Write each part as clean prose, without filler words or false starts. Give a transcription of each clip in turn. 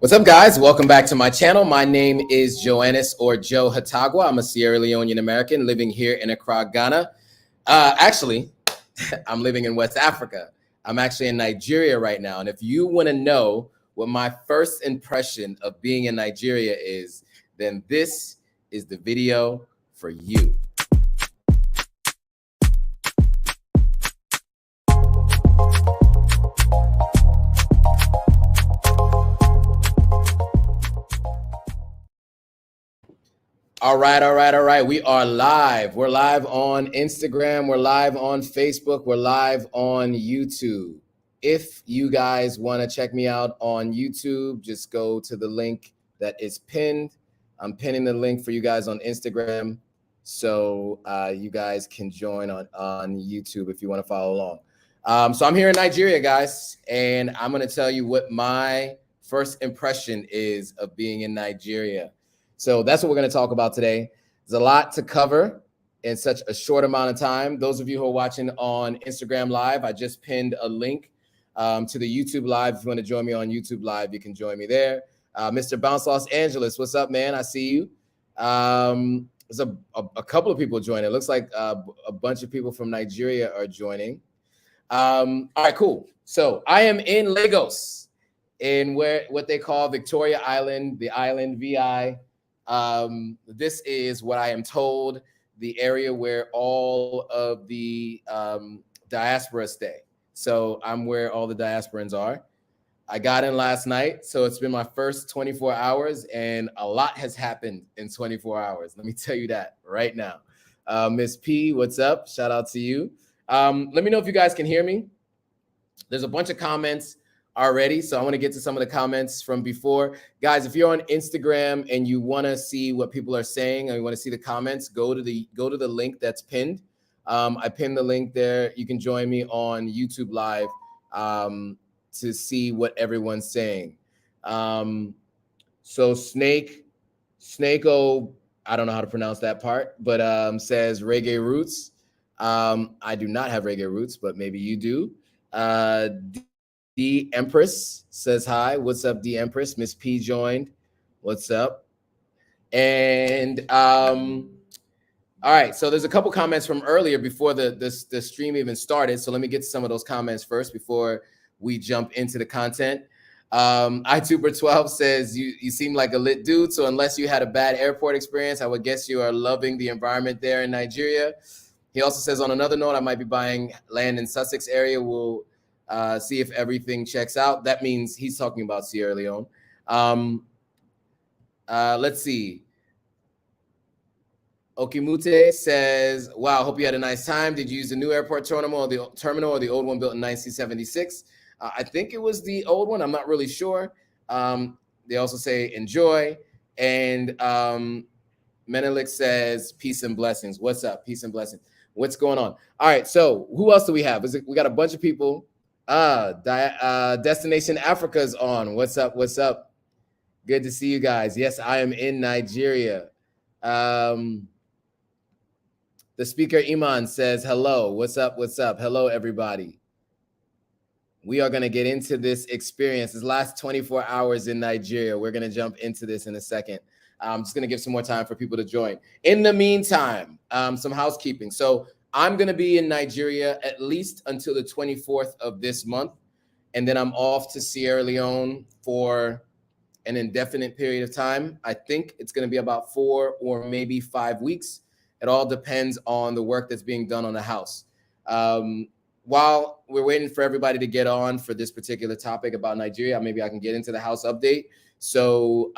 What's up, guys? Welcome back to my channel. My name is Joannis or Joe Hatagwa. I'm a Sierra Leonean American living here in Accra, Ghana. Actually, I'm living in West Africa. I'm actually in Nigeria right now. And if you want to know what my first impression of being in Nigeria is, then this is the video for you. All right. We are live. We're live on Instagram. We're live on Facebook. We're live on YouTube. If you guys want to check me out on YouTube, just go to the link that is pinned. I'm pinning the link for you guys on Instagram, so you guys can join on YouTube if you want to follow along. So I'm here in Nigeria, guys, and I'm going to tell you what my first impression is of being in Nigeria. So that's what we're going to talk about today. There's a lot to cover in such a short amount of time. Those of you who are watching on Instagram Live, I just pinned a link to the YouTube Live. If you want to join me on YouTube Live, you can join me there. Mr. Bounce Los Angeles, what's up, man? I see you. There's a couple of people joining. It looks like a bunch of people from Nigeria are joining. All right, cool. So I am in Lagos, in what they call Victoria Island, the island VI. This is what I am told, the area where all of the diaspora stay. So I'm where all the diasporans are. I got in last night, so it's been my first 24 hours, and a lot has happened in 24 hours. Let me tell you that right now. Miss P, what's up? Shout out to you. Let me know if you guys can hear me. There's a bunch of comments already, so I want to get to some of the comments from before. Guys, if you're on Instagram and you want to see what people are saying and you want to see the comments, go to the link that's pinned. I pinned the link there. You can join me on YouTube Live to see what everyone's saying. So Snakeo, I don't know how to pronounce that part, but says reggae roots. I do not have reggae roots, but maybe you do. D Empress says hi. What's up, D Empress? Miss P joined. What's up? And all right, so there's a couple comments from earlier before the stream even started. So let me get to some of those comments first before we jump into the content. iTuber12 says you seem like a lit dude. So unless you had a bad airport experience, I would guess you are loving the environment there in Nigeria. He also says, on another note, I might be buying land in Sussex area. We'll see if everything checks out. That means he's talking about Sierra Leone. Let's see. Okimute says, wow, hope you had a nice time. Did you use the new airport terminal or the old one built in 1976? I think it was the old one. I'm not really sure. They also say enjoy. And Menelik says peace and blessings. What's up? Peace and blessings. What's going on? All right. So who else do we have? We got a bunch of people. Destination Africa's on. What's up? What's up? Good to see you guys. Yes, I am in Nigeria. The speaker Iman says hello. What's up? What's up? Hello, everybody. We are going to get into this experience. This last 24 hours in Nigeria. We're going to jump into this in a second. I'm just going to give some more time for people to join. In the meantime, some housekeeping. So I'm going to be in Nigeria at least until the 24th of this month. And then I'm off to Sierra Leone for an indefinite period of time. I think it's going to be about 4 or maybe 5 weeks. It all depends on the work that's being done on the house. While we're waiting for everybody to get on for this particular topic about Nigeria, maybe I can get into the house update. So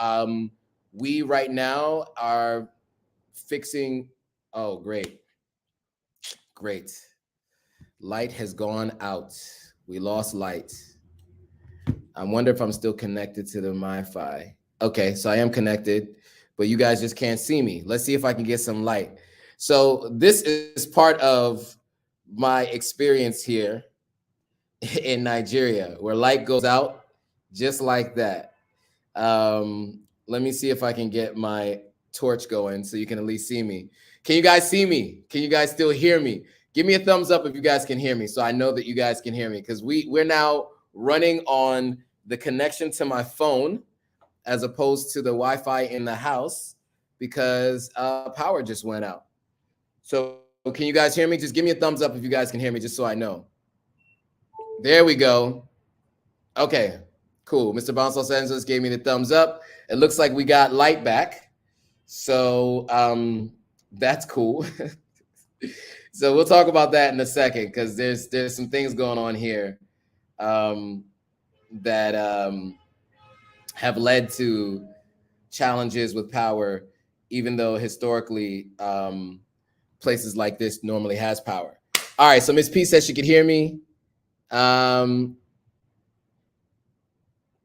we right now are fixing. Oh, great. Light has gone out. We lost light. I wonder if I'm still connected to the Wi-Fi. Okay, so I am connected, but you guys just can't see me. Let's see if I can get some light. So this is part of my experience here in Nigeria, where light goes out just like that. Let me see if I can get my torch going so you can at least see me. Can you guys see me? Can you guys still hear me? Give me a thumbs up if you guys can hear me, so I know that you guys can hear me, because we're now running on the connection to my phone, as opposed to the Wi-Fi in the house because power just went out. So can you guys hear me? Just give me a thumbs up if you guys can hear me, just so I know. There we go. Okay, cool. Mr. Bounce Los Angeles gave me the thumbs up. It looks like we got light back. So that's cool. So we'll talk about that in a second because there's some things going on here that have led to challenges with power, even though historically places like this normally has power. All right, so Miss P says she could hear me. All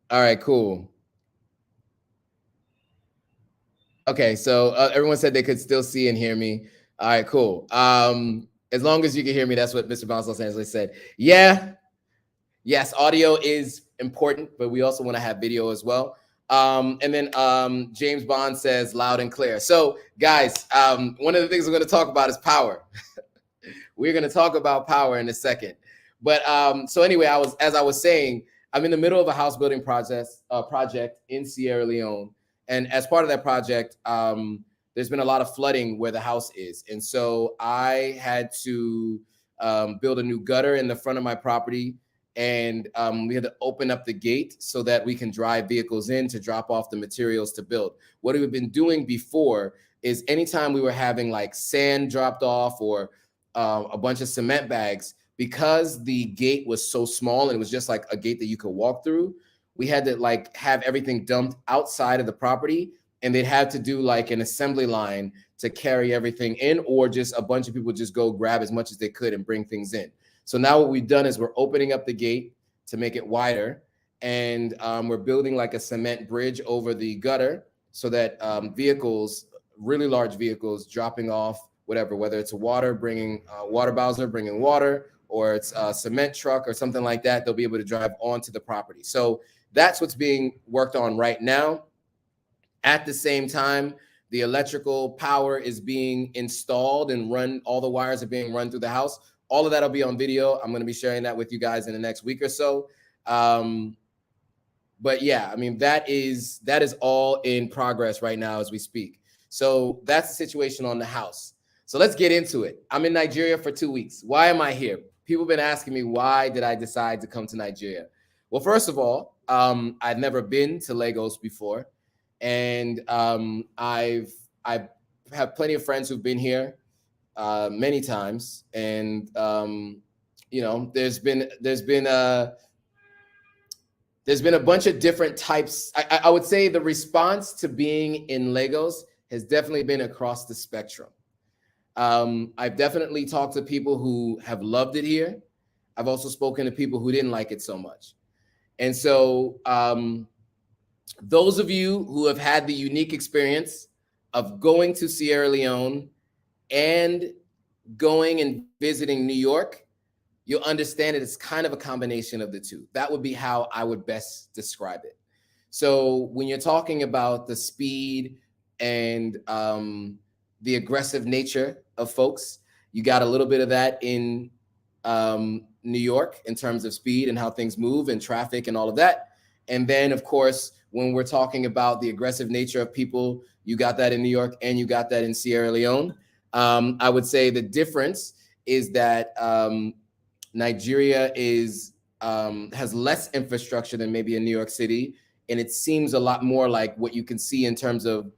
right, cool. Okay, so everyone said they could still see and hear me. All right, cool. As long as you can hear me, that's what Mr. Bounce Los Angeles said. Yeah, yes, audio is important, but we also want to have video as well. And then James Bond says loud and clear. So guys, one of the things we're going to talk about is power. We're going to talk about power in a second. But so anyway, as I was saying, I'm in the middle of a house building project in Sierra Leone. And as part of that project, there's been a lot of flooding where the house is. And so I had to build a new gutter in the front of my property. And we had to open up the gate so that we can drive vehicles in to drop off the materials to build. What we've been doing before is anytime we were having like sand dropped off or a bunch of cement bags, because the gate was so small and it was just like a gate that you could walk through, we had to like have everything dumped outside of the property, and they'd have to do like an assembly line to carry everything in, or just a bunch of people just go grab as much as they could and bring things in. So now what we've done is we're opening up the gate to make it wider, and we're building like a cement bridge over the gutter so that vehicles, really large vehicles dropping off whatever, whether it's a water, bringing water bowser, bringing water, or it's a cement truck or something like that, they'll be able to drive onto the property. So that's what's being worked on right now. At the same time, the electrical power is being installed and run, all the wires are being run through the house. All of that will be on video. I'm going to be sharing that with you guys in the next week or so. But yeah, I mean, that is all in progress right now as we speak. So that's the situation on the house. So let's get into it. I'm in Nigeria for 2 weeks. Why am I here? People have been asking me, why did I decide to come to Nigeria? Well, first of all, I'd never been to Lagos before. And I have plenty of friends who've been here many times. And, you know, there's been a bunch of different types. I would say the response to being in Lagos has definitely been across the spectrum. I've definitely talked to people who have loved it here. I've also spoken to people who didn't like it so much. And so those of you who have had the unique experience of going to Sierra Leone and going and visiting New York, you'll understand that it's kind of a combination of the two. That would be how I would best describe it. So when you're talking about the speed and the aggressive nature of folks, you got a little bit of that in New York in terms of speed and how things move and traffic and all of that. And then, of course, when we're talking about the aggressive nature of people, you got that in New York and you got that in Sierra Leone. I would say the difference is that Nigeria has less infrastructure than maybe in New York City, and it seems a lot more like what you can see in terms of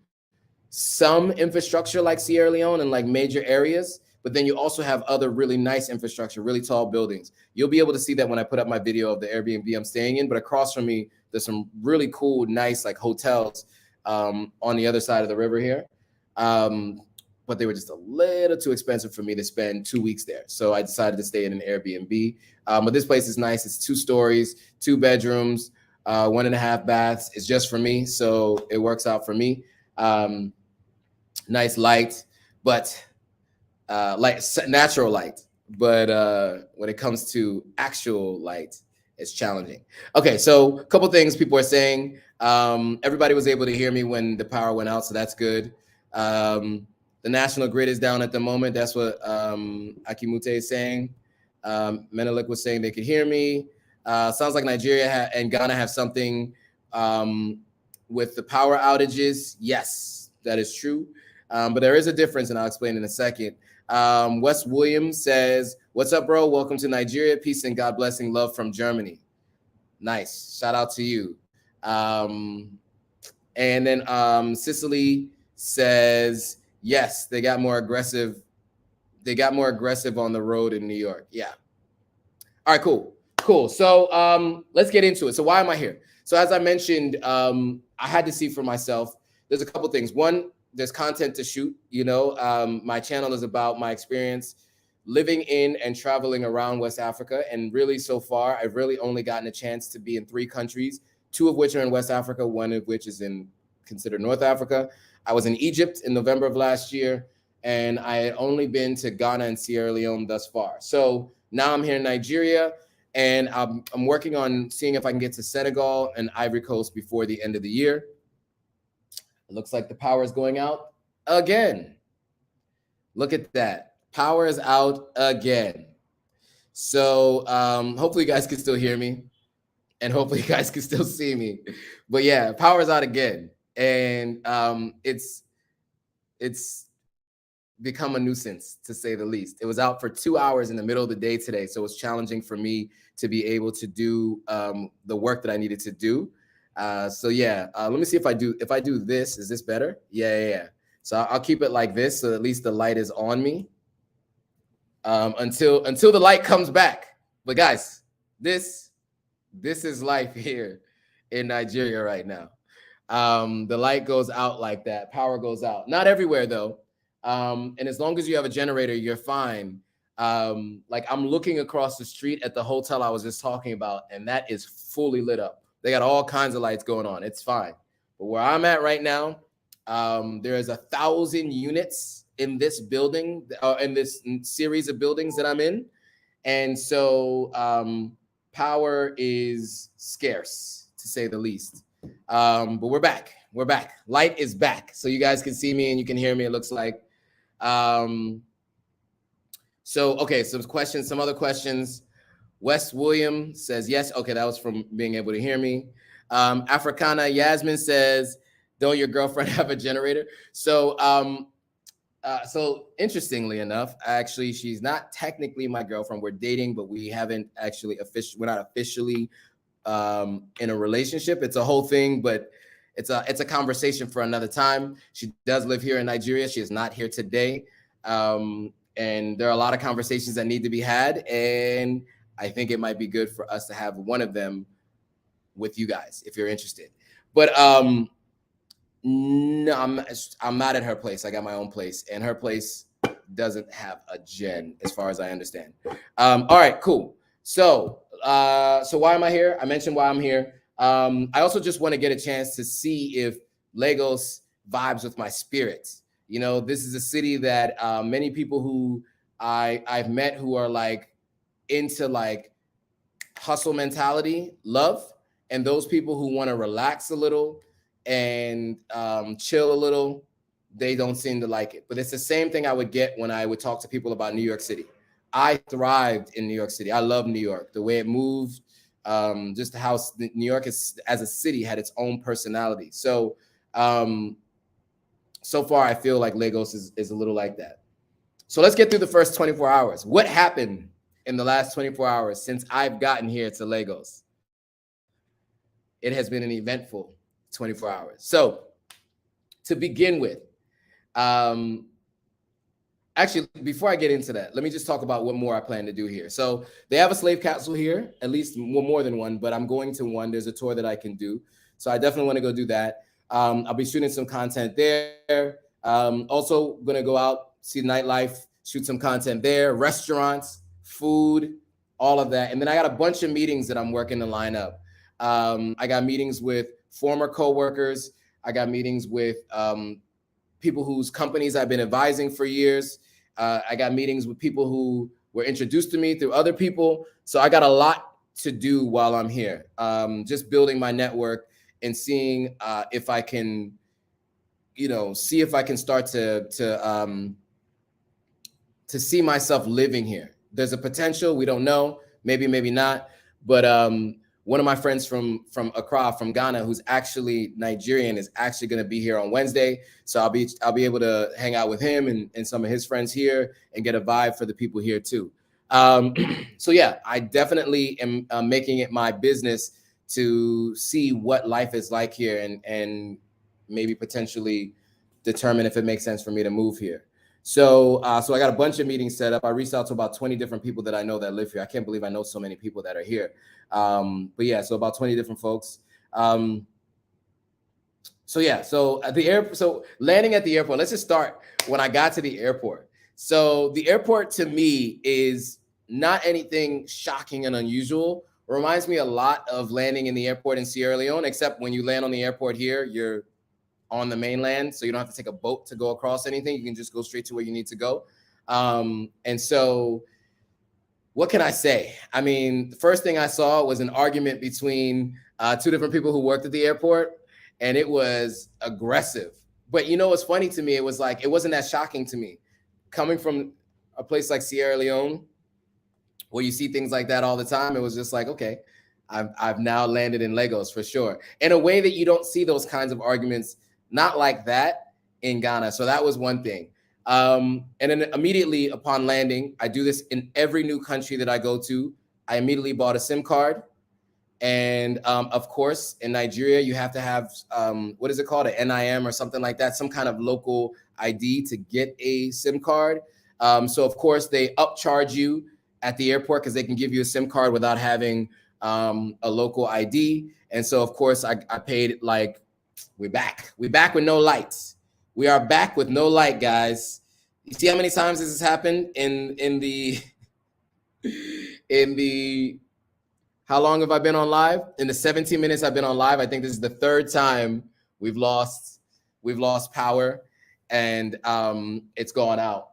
some infrastructure like Sierra Leone and like major areas, but then you also have other really nice infrastructure, really tall buildings. You'll be able to see that when I put up my video of the Airbnb I'm staying in, but across from me, there's some really cool, nice like hotels on the other side of the river here. But they were just a little too expensive for me to spend 2 weeks there. So I decided to stay in an Airbnb. But this place is nice. It's 2 stories, 2 bedrooms, 1.5 baths. It's just for me, so it works out for me. Nice light, but natural light. But when it comes to actual light, it's challenging. Okay, so a couple things people are saying. Everybody was able to hear me when the power went out, so that's good. The national grid is down at the moment. That's what Akimute is saying. Menelik was saying they could hear me. Sounds like Nigeria and Ghana have something with the power outages, yes, that is true. But there is a difference, and I'll explain in a second. Wes Williams says, "What's up, bro? Welcome to Nigeria. Peace and God blessing. Love from Germany." Nice. Shout out to you. And then Cicely says, "Yes, they got more aggressive. They got more aggressive on the road in New York." Yeah. All right, cool. So let's get into it. So why am I here? So as I mentioned, I had to see for myself. There's a couple things. One, there's content to shoot. My channel is about my experience living in and traveling around West Africa. And really, so far, I've really only gotten a chance to be in 3 countries, 2 of which are in West Africa, 1 of which is considered North Africa. I was in Egypt in November of last year, and I had only been to Ghana and Sierra Leone thus far. So now I'm here in Nigeria, and I'm working on seeing if I can get to Senegal and Ivory Coast before the end of the year. It looks like the power is going out again. Look at that. Power is out again. So hopefully you guys can still hear me, and hopefully you guys can still see me. But yeah, power is out again. And it's become a nuisance, to say the least. It was out for 2 hours in the middle of the day today, so it's challenging for me to be able to do the work that I needed to do. So yeah, let me see if I do this. Is this better? Yeah. So I'll keep it like this, so at least the light is on me until the light comes back. But guys, this is life here in Nigeria right now. The light goes out like that. Power goes out. Not everywhere though. And as long as you have a generator, you're fine. Like I'm looking across the street at the hotel I was just talking about, and that is fully lit up. They got all kinds of lights going on. It's fine. But where I'm at right now, there is 1,000 units in this building, in this series of buildings that I'm in. And so power is scarce, to say the least. But we're back. Light is back. So you guys can see me and you can hear me, it looks like. So questions, some other questions. Wes William says, yes. Okay, that was from being able to hear me. Africana Yasmin says, don't your girlfriend have a generator? So interestingly enough, actually, she's not technically my girlfriend. We're dating, but we haven't actually we're not officially in a relationship. It's a whole thing, but it's a conversation for another time. She does live here in Nigeria. She is not here today. And there are a lot of conversations that need to be had. And I think it might be good for us to have one of them with you guys if you're interested. But no, I'm not at her place. I got my own place, and her place doesn't have a gen, as far as I understand. All right, cool. So why am I here? I mentioned why I'm here. I also just want to get a chance to see if Lagos vibes with my spirit. This is a city that many people who I've met who are like into like hustle mentality love, and those people who want to relax a little and chill a little, they don't seem to like it. But it's the same thing I would get when I would talk to people about New York City. I thrived in New York City. I love New York, the way it moved, just how New York is, as a city, had its own personality. So so far I feel like Lagos is a little like that. So let's get through the first 24 hours. What happened in the last 24 hours since I've gotten here to Lagos? It has been an eventful 24 hours. So to begin with, actually, before I get into that, let me just talk about what more I plan to do here. So they have a slave castle here, at least more than one, but I'm going to one. There's a tour that I can do. So I definitely want to go do that. I'll be shooting some content there. Also going to go out, see nightlife, shoot some content there, restaurants, food, all of that. And then I got a bunch of meetings that I'm working to line up. I got meetings with former coworkers. I got meetings with people whose companies I've been advising for years. I got meetings with people who were introduced to me through other people. So I got a lot to do while I'm here. Just building my network and seeing if I can, see if I can start to see myself living here. There's a potential. We don't know. Maybe not. But one of my friends from Accra, from Ghana, who's actually Nigerian, is actually going to be here on Wednesday. So I'll be able to hang out with him and some of his friends here and get a vibe for the people here too. So yeah, I definitely am making it my business to see what life is like here and maybe potentially determine if it makes sense for me to move here. So so I got a bunch of meetings set up. I reached out to about 20 different people that I know that live here. I can't believe I know so many people that are here. But yeah, so about 20 different folks. So yeah, so at the airport, so landing at the airport, let's just start when I got to the airport. So the airport to me is not anything shocking and unusual. It reminds me a lot of landing in the airport in Sierra Leone, except when you land on the airport here, you're on the mainland, so you don't have to take a boat to go across anything. You can just go straight to where you need to go. And so what can I say? I mean, the first thing I saw was an argument between two different people who worked at the airport, and it was aggressive. But you know what's funny to me? It was like, it wasn't that shocking to me. Coming from a place like Sierra Leone, where you see things like that all the time, it was just like, okay, I've now landed in Lagos for sure. In a way that you don't see those kinds of arguments, not like that in Ghana. So that was one thing. And then immediately upon landing, I do this in every new country that I go to. I immediately bought a SIM card. And of course, in Nigeria, you have to have, what is it called? An NIM or something like that, some kind of local ID to get a SIM card. So of course, they upcharge you at the airport because they can give you a SIM card without having a local ID. And so of course, I paid like, we're back with no lights. We are back with no light, guys. You see how many times this has happened in the how long have I been on live? In the 17 minutes I've been on live, I think this is the third time we've lost power and it's gone out.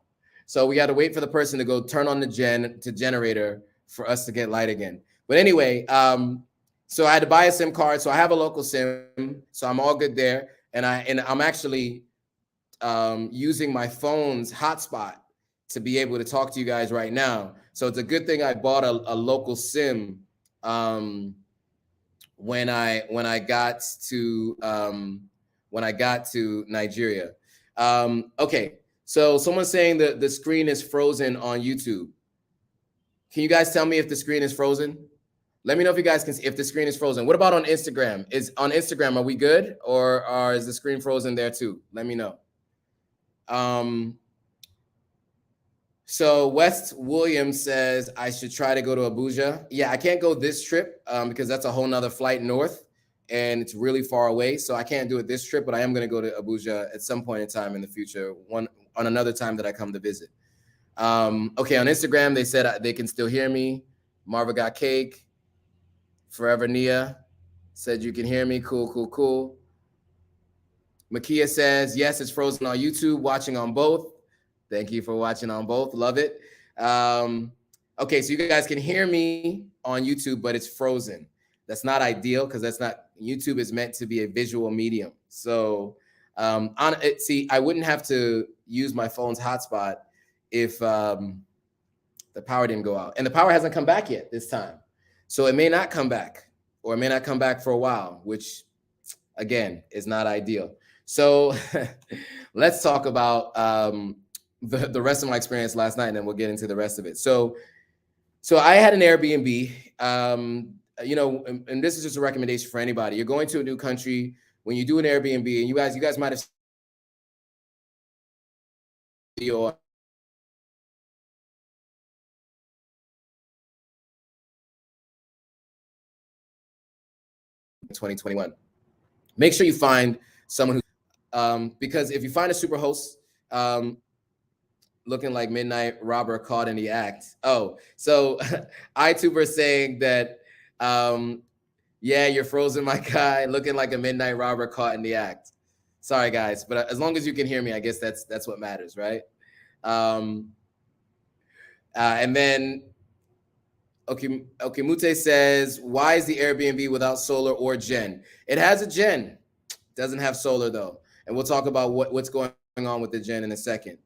So we got to wait for the person to go turn on the generator for us to get light again. But anyway, so I had to buy a SIM card. So I have a local SIM, so I'm all good there. And I'm actually using my phone's hotspot to be able to talk to you guys right now. So it's a good thing I bought a local SIM when I got to Nigeria. Okay, so someone's saying that the screen is frozen on YouTube. Can you guys tell me if the screen is frozen? Let me know if you guys can see if the screen is frozen. What about on Instagram? On Instagram, are we good, or is the screen frozen there too? Let me know. So West Williams says I should try to go to Abuja. Yeah, I can't go this trip because that's a whole nother flight north and it's really far away. So I can't do it this trip, but I am going to go to Abuja at some point in time in the future, on another time that I come to visit. Okay, on Instagram, they said they can still hear me. Marva got cake. Forever Nia said you can hear me. Cool. Makia says, yes, it's frozen on YouTube, watching on both. Thank you for watching on both. Love it. Okay, so you guys can hear me on YouTube, but it's frozen. That's not ideal because YouTube is meant to be a visual medium. So see, I wouldn't have to use my phone's hotspot if the power didn't go out. And the power hasn't come back yet this time. So it may not come back, or it may not come back for a while, which again is not ideal. So let's talk about the rest of my experience last night, and then we'll get into the rest of it. So I had an Airbnb, you know, and this is just a recommendation for anybody. You're going to a new country. When you do an Airbnb, and you guys might have video 2021. Make sure you find someone who, because if you find a super host, looking like midnight robber caught in the act. Oh, so iTuber saying that, yeah, you're frozen, my guy, looking like a midnight robber caught in the act. Sorry, guys, but as long as you can hear me, I guess that's what matters, right? And then Okay, Mute says, why is the Airbnb without solar or gen? It has a gen, doesn't have solar though. And we'll talk about what's going on with the gen in a second.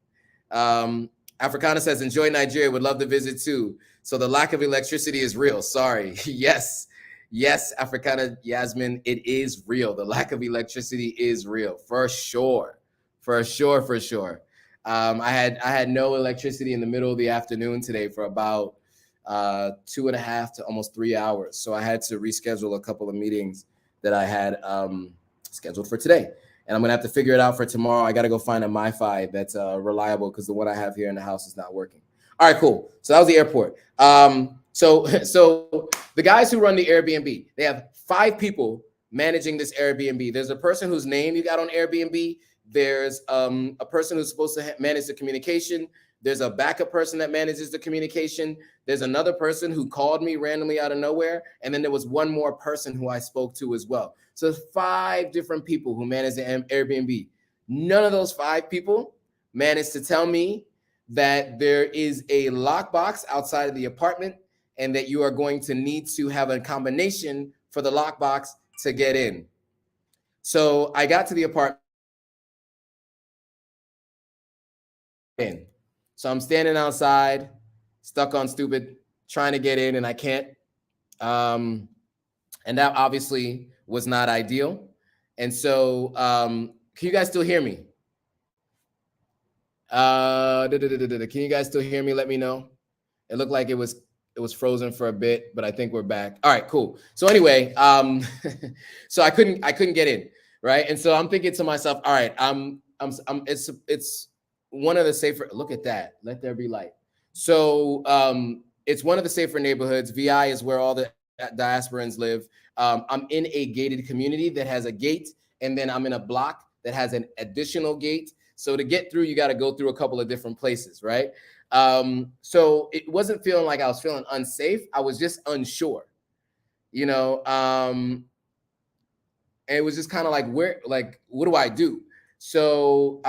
Africana says, enjoy Nigeria, would love to visit too. So the lack of electricity is real, sorry. Yes, Yes, Africana Yasmin, it is real. The lack of electricity is real, for sure, for sure, for sure. I had no electricity in the middle of the afternoon today for about 2.5 to almost 3 hours. So I had to reschedule a couple of meetings that I had scheduled for today, and I'm gonna have to figure it out for tomorrow. I got to go find a MiFi that's reliable because the one I have here in the house is not working. All right, cool. So that was the airport. So the guys who run the Airbnb, they have 5 people managing this Airbnb. There's a person whose name you got on Airbnb. There's a person who's supposed to manage the communication. There's a backup person that manages the communication. There's another person who called me randomly out of nowhere. And then there was one more person who I spoke to as well. So there's 5 different people who manage the Airbnb. None of those 5 people managed to tell me that there is a lockbox outside of the apartment and that you are going to need to have a combination for the lockbox to get in. So I got to the apartment. So I'm standing outside, stuck on stupid, trying to get in, and I can't. And that obviously was not ideal. And so, can you guys still hear me? Can you guys still hear me? Let me know. It looked like it was frozen for a bit, but I think we're back. All right, cool. So anyway, so I couldn't get in, right? And so I'm thinking to myself, all right, it's one of the safer. Look at that. Let there be light. So it's one of the safer neighborhoods. VI is where all the diasporans live. I'm in a gated community that has a gate, and then I'm in a block that has an additional gate. So to get through, you got to go through a couple of different places, right? So it wasn't feeling like I was feeling unsafe. I was just unsure, you know. And it was just kind of like, what do I do? So,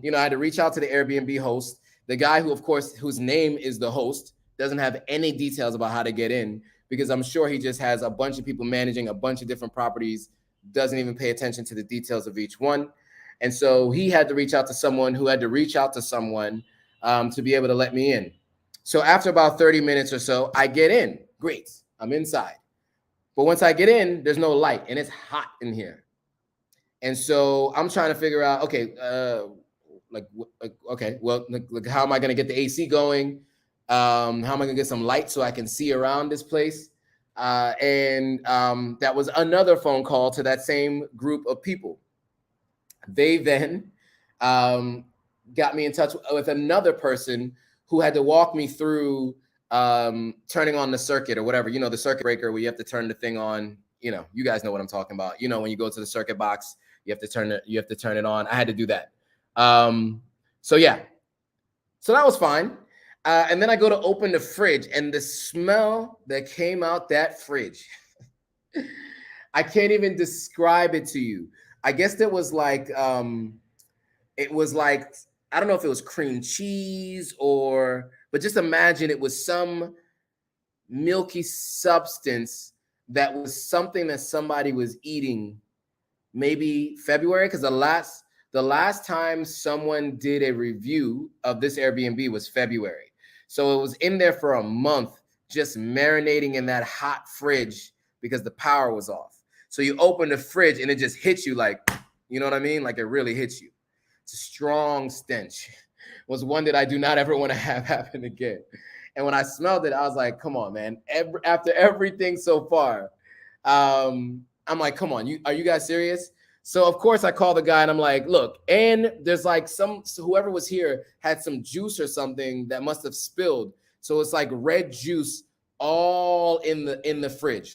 you know, I had to reach out to the Airbnb host, the guy who, of course, whose name is the host, doesn't have any details about how to get in, because I'm sure he just has a bunch of people managing a bunch of different properties, doesn't even pay attention to the details of each one. And so he had to reach out to someone who had to reach out to someone to be able to let me in. So after about 30 minutes or so, I get in. Great, I'm inside. But once I get in, there's no light and it's hot in here. And so I'm trying to figure out, okay, okay, well, how am I going to get the AC going? How am I going to get some light so I can see around this place? And that was another phone call to that same group of people. They then got me in touch with another person who had to walk me through turning on the circuit or whatever, you know, the circuit breaker where you have to turn the thing on. You know, you guys know what I'm talking about. You know, when you go to the circuit box, you have to turn it on. I had to do that. So yeah, so that was fine. And then I go to open the fridge, and the smell that came out that fridge, I can't even describe it to you. I guess it was like I don't know if it was cream cheese but just imagine it was some milky substance that was something that somebody was eating maybe February, because the last time someone did a review of this Airbnb was February. So it was in there for a month, just marinating in that hot fridge because the power was off. So you open the fridge and it just hits you like, you know what I mean? Like it really hits you. It's a strong stench. It was one that I do not ever want to have happen again. And when I smelled it, I was like, come on, man. After everything so far, I'm like, come on, are you guys serious? So of course I call the guy and I'm like, look, and there's like whoever was here had some juice or something that must have spilled. So it's like red juice all in the fridge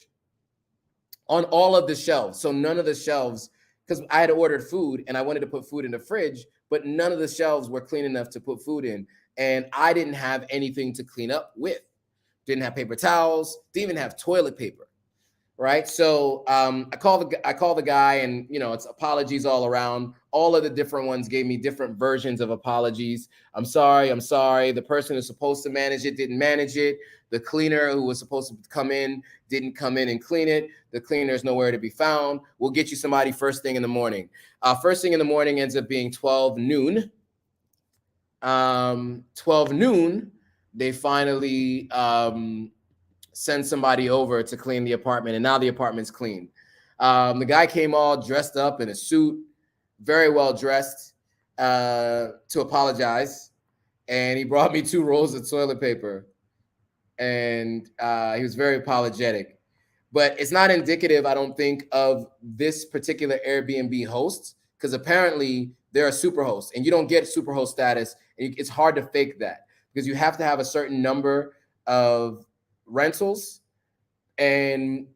on all of the shelves. So none of the shelves, because I had ordered food and I wanted to put food in the fridge, but none of the shelves were clean enough to put food in. And I didn't have anything to clean up with. Didn't have paper towels, didn't even have toilet paper. Right. So I call the guy, and you know, it's apologies all around. All of the different ones gave me different versions of apologies. I'm sorry. The person who's supposed to manage it didn't manage it. The cleaner who was supposed to come in didn't come in and clean it. The cleaner is nowhere to be found. We'll get you somebody first thing in the morning. First thing in the morning ends up being 12 noon. 12 noon, they finally send somebody over to clean the apartment, and now the apartment's clean. The guy came all dressed up in a suit, very well dressed, to apologize, and he brought me 2 rolls of toilet paper, and he was very apologetic. But it's not indicative, I don't think, of this particular Airbnb host, because apparently they're a super host, and you don't get super host status. And it's hard to fake that because you have to have a certain number of rentals, and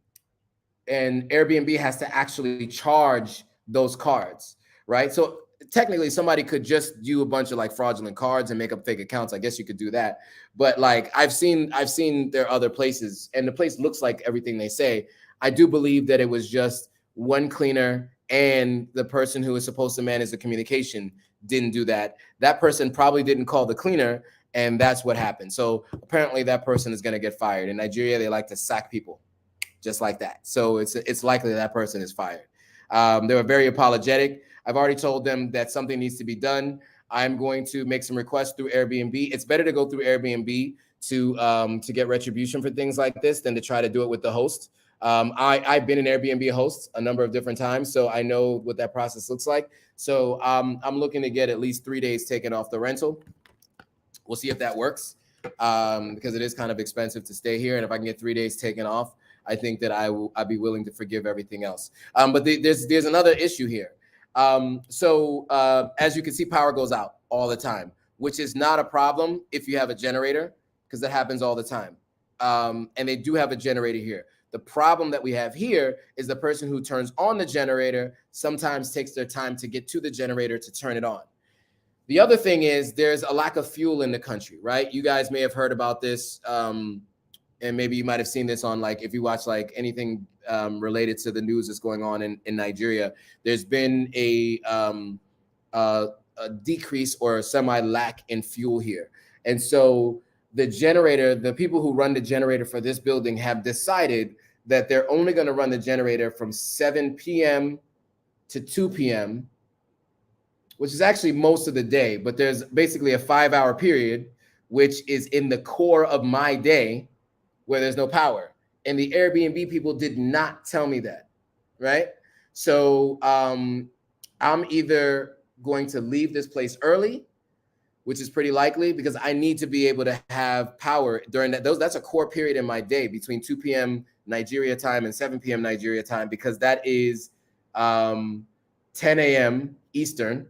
Airbnb has to actually charge those cards, right? So technically somebody could just do a bunch of like fraudulent cards and make up fake accounts. I guess you could do that. But like I've seen their other places, and the place looks like everything they say. I do believe that it was just one cleaner, and the person who is supposed to manage the communication didn't do that. That person probably didn't call the cleaner, and that's what happened. So apparently that person is going to get fired. In Nigeria, they like to sack people just like that. So it's likely that person is fired. They were very apologetic. I've already told them that something needs to be done. I'm going to make some requests through Airbnb. It's better to go through Airbnb to get retribution for things like this than to try to do it with the host. I've been an Airbnb host a number of different times, so I know what that process looks like. So I'm looking to get at least 3 days taken off the rental. We'll see if that works, because it is kind of expensive to stay here. And if I can get 3 days taken off, I think that I'd be willing to forgive everything else. But there's another issue here. As you can see, power goes out all the time, which is not a problem if you have a generator, because that happens all the time. And they do have a generator here. The problem that we have here is the person who turns on the generator sometimes takes their time to get to the generator to turn it on. The other thing is there's a lack of fuel in the country, right? You guys may have heard about this, and maybe you might have seen this on, like, if you watch like anything related to the news that's going on in Nigeria. There's been a decrease or a semi-lack in fuel here. And so the generator, the people who run the generator for this building have decided that they're only going to run the generator from 7 p.m. to 2 p.m., which is actually most of the day, but there's basically a 5-hour period, which is in the core of my day where there's no power. And the Airbnb people did not tell me that, right? So I'm either going to leave this place early, which is pretty likely because I need to be able to have power during that. That's a core period in my day between 2 p.m. Nigeria time and 7 p.m. Nigeria time, because that is 10 a.m. Eastern.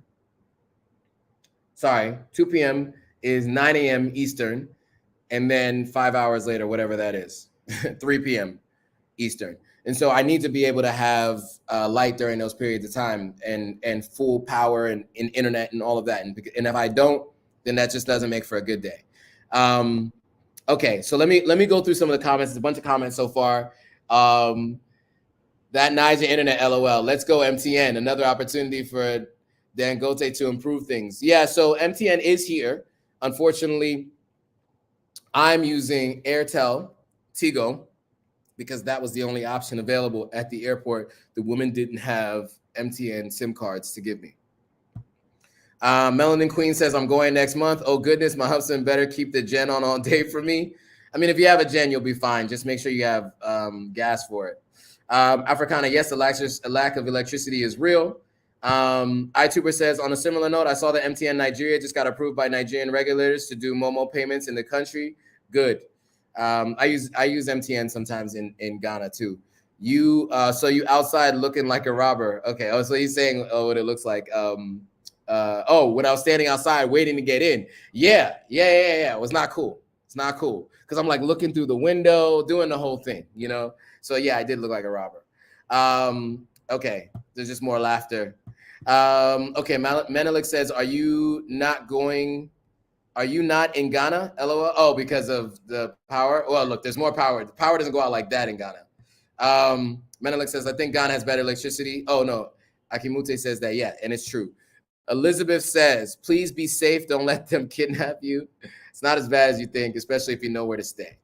Sorry, 2 p.m. is 9 a.m. Eastern, and then 5 hours later, whatever that is, 3 p.m. Eastern. And so I need to be able to have light during those periods of time and full power and internet and all of that. And if I don't, then that just doesn't make for a good day. Okay, so let me go through some of the comments. There's a bunch of comments so far. That Niger internet, LOL. Let's go MTN. Another opportunity for Dangote to improve things. Yeah, so MTN is here. Unfortunately, I'm using Airtel Tigo because that was the only option available at the airport. The woman didn't have MTN SIM cards to give me. Melanin Queen says, I'm going next month. Oh, goodness, my husband better keep the gen on all day for me. I mean, if you have a gen, you'll be fine. Just make sure you have gas for it. Africana, yes, the lack of electricity is real. iTuber says, on a similar note, I saw that MTN Nigeria just got approved by Nigerian regulators to do Momo payments in the country. Good. I use MTN sometimes in Ghana too. So you outside looking like a robber. Okay. Oh, so he's saying, oh, what it looks like. When I was standing outside waiting to get in. Yeah. It was not cool. It's not cool. Because I'm like looking through the window, doing the whole thing, you know? So yeah, I did look like a robber. Okay. There's just more laughter. Okay. Menelik says, are you not in Ghana? LOL. Oh, because of the power? Well, look, there's more power. The power doesn't go out like that in Ghana. Menelik says, I think Ghana has better electricity. Oh, no. Akimute says that, yeah, and it's true. Elizabeth says, please be safe. Don't let them kidnap you. It's not as bad as you think, especially if you know where to stay.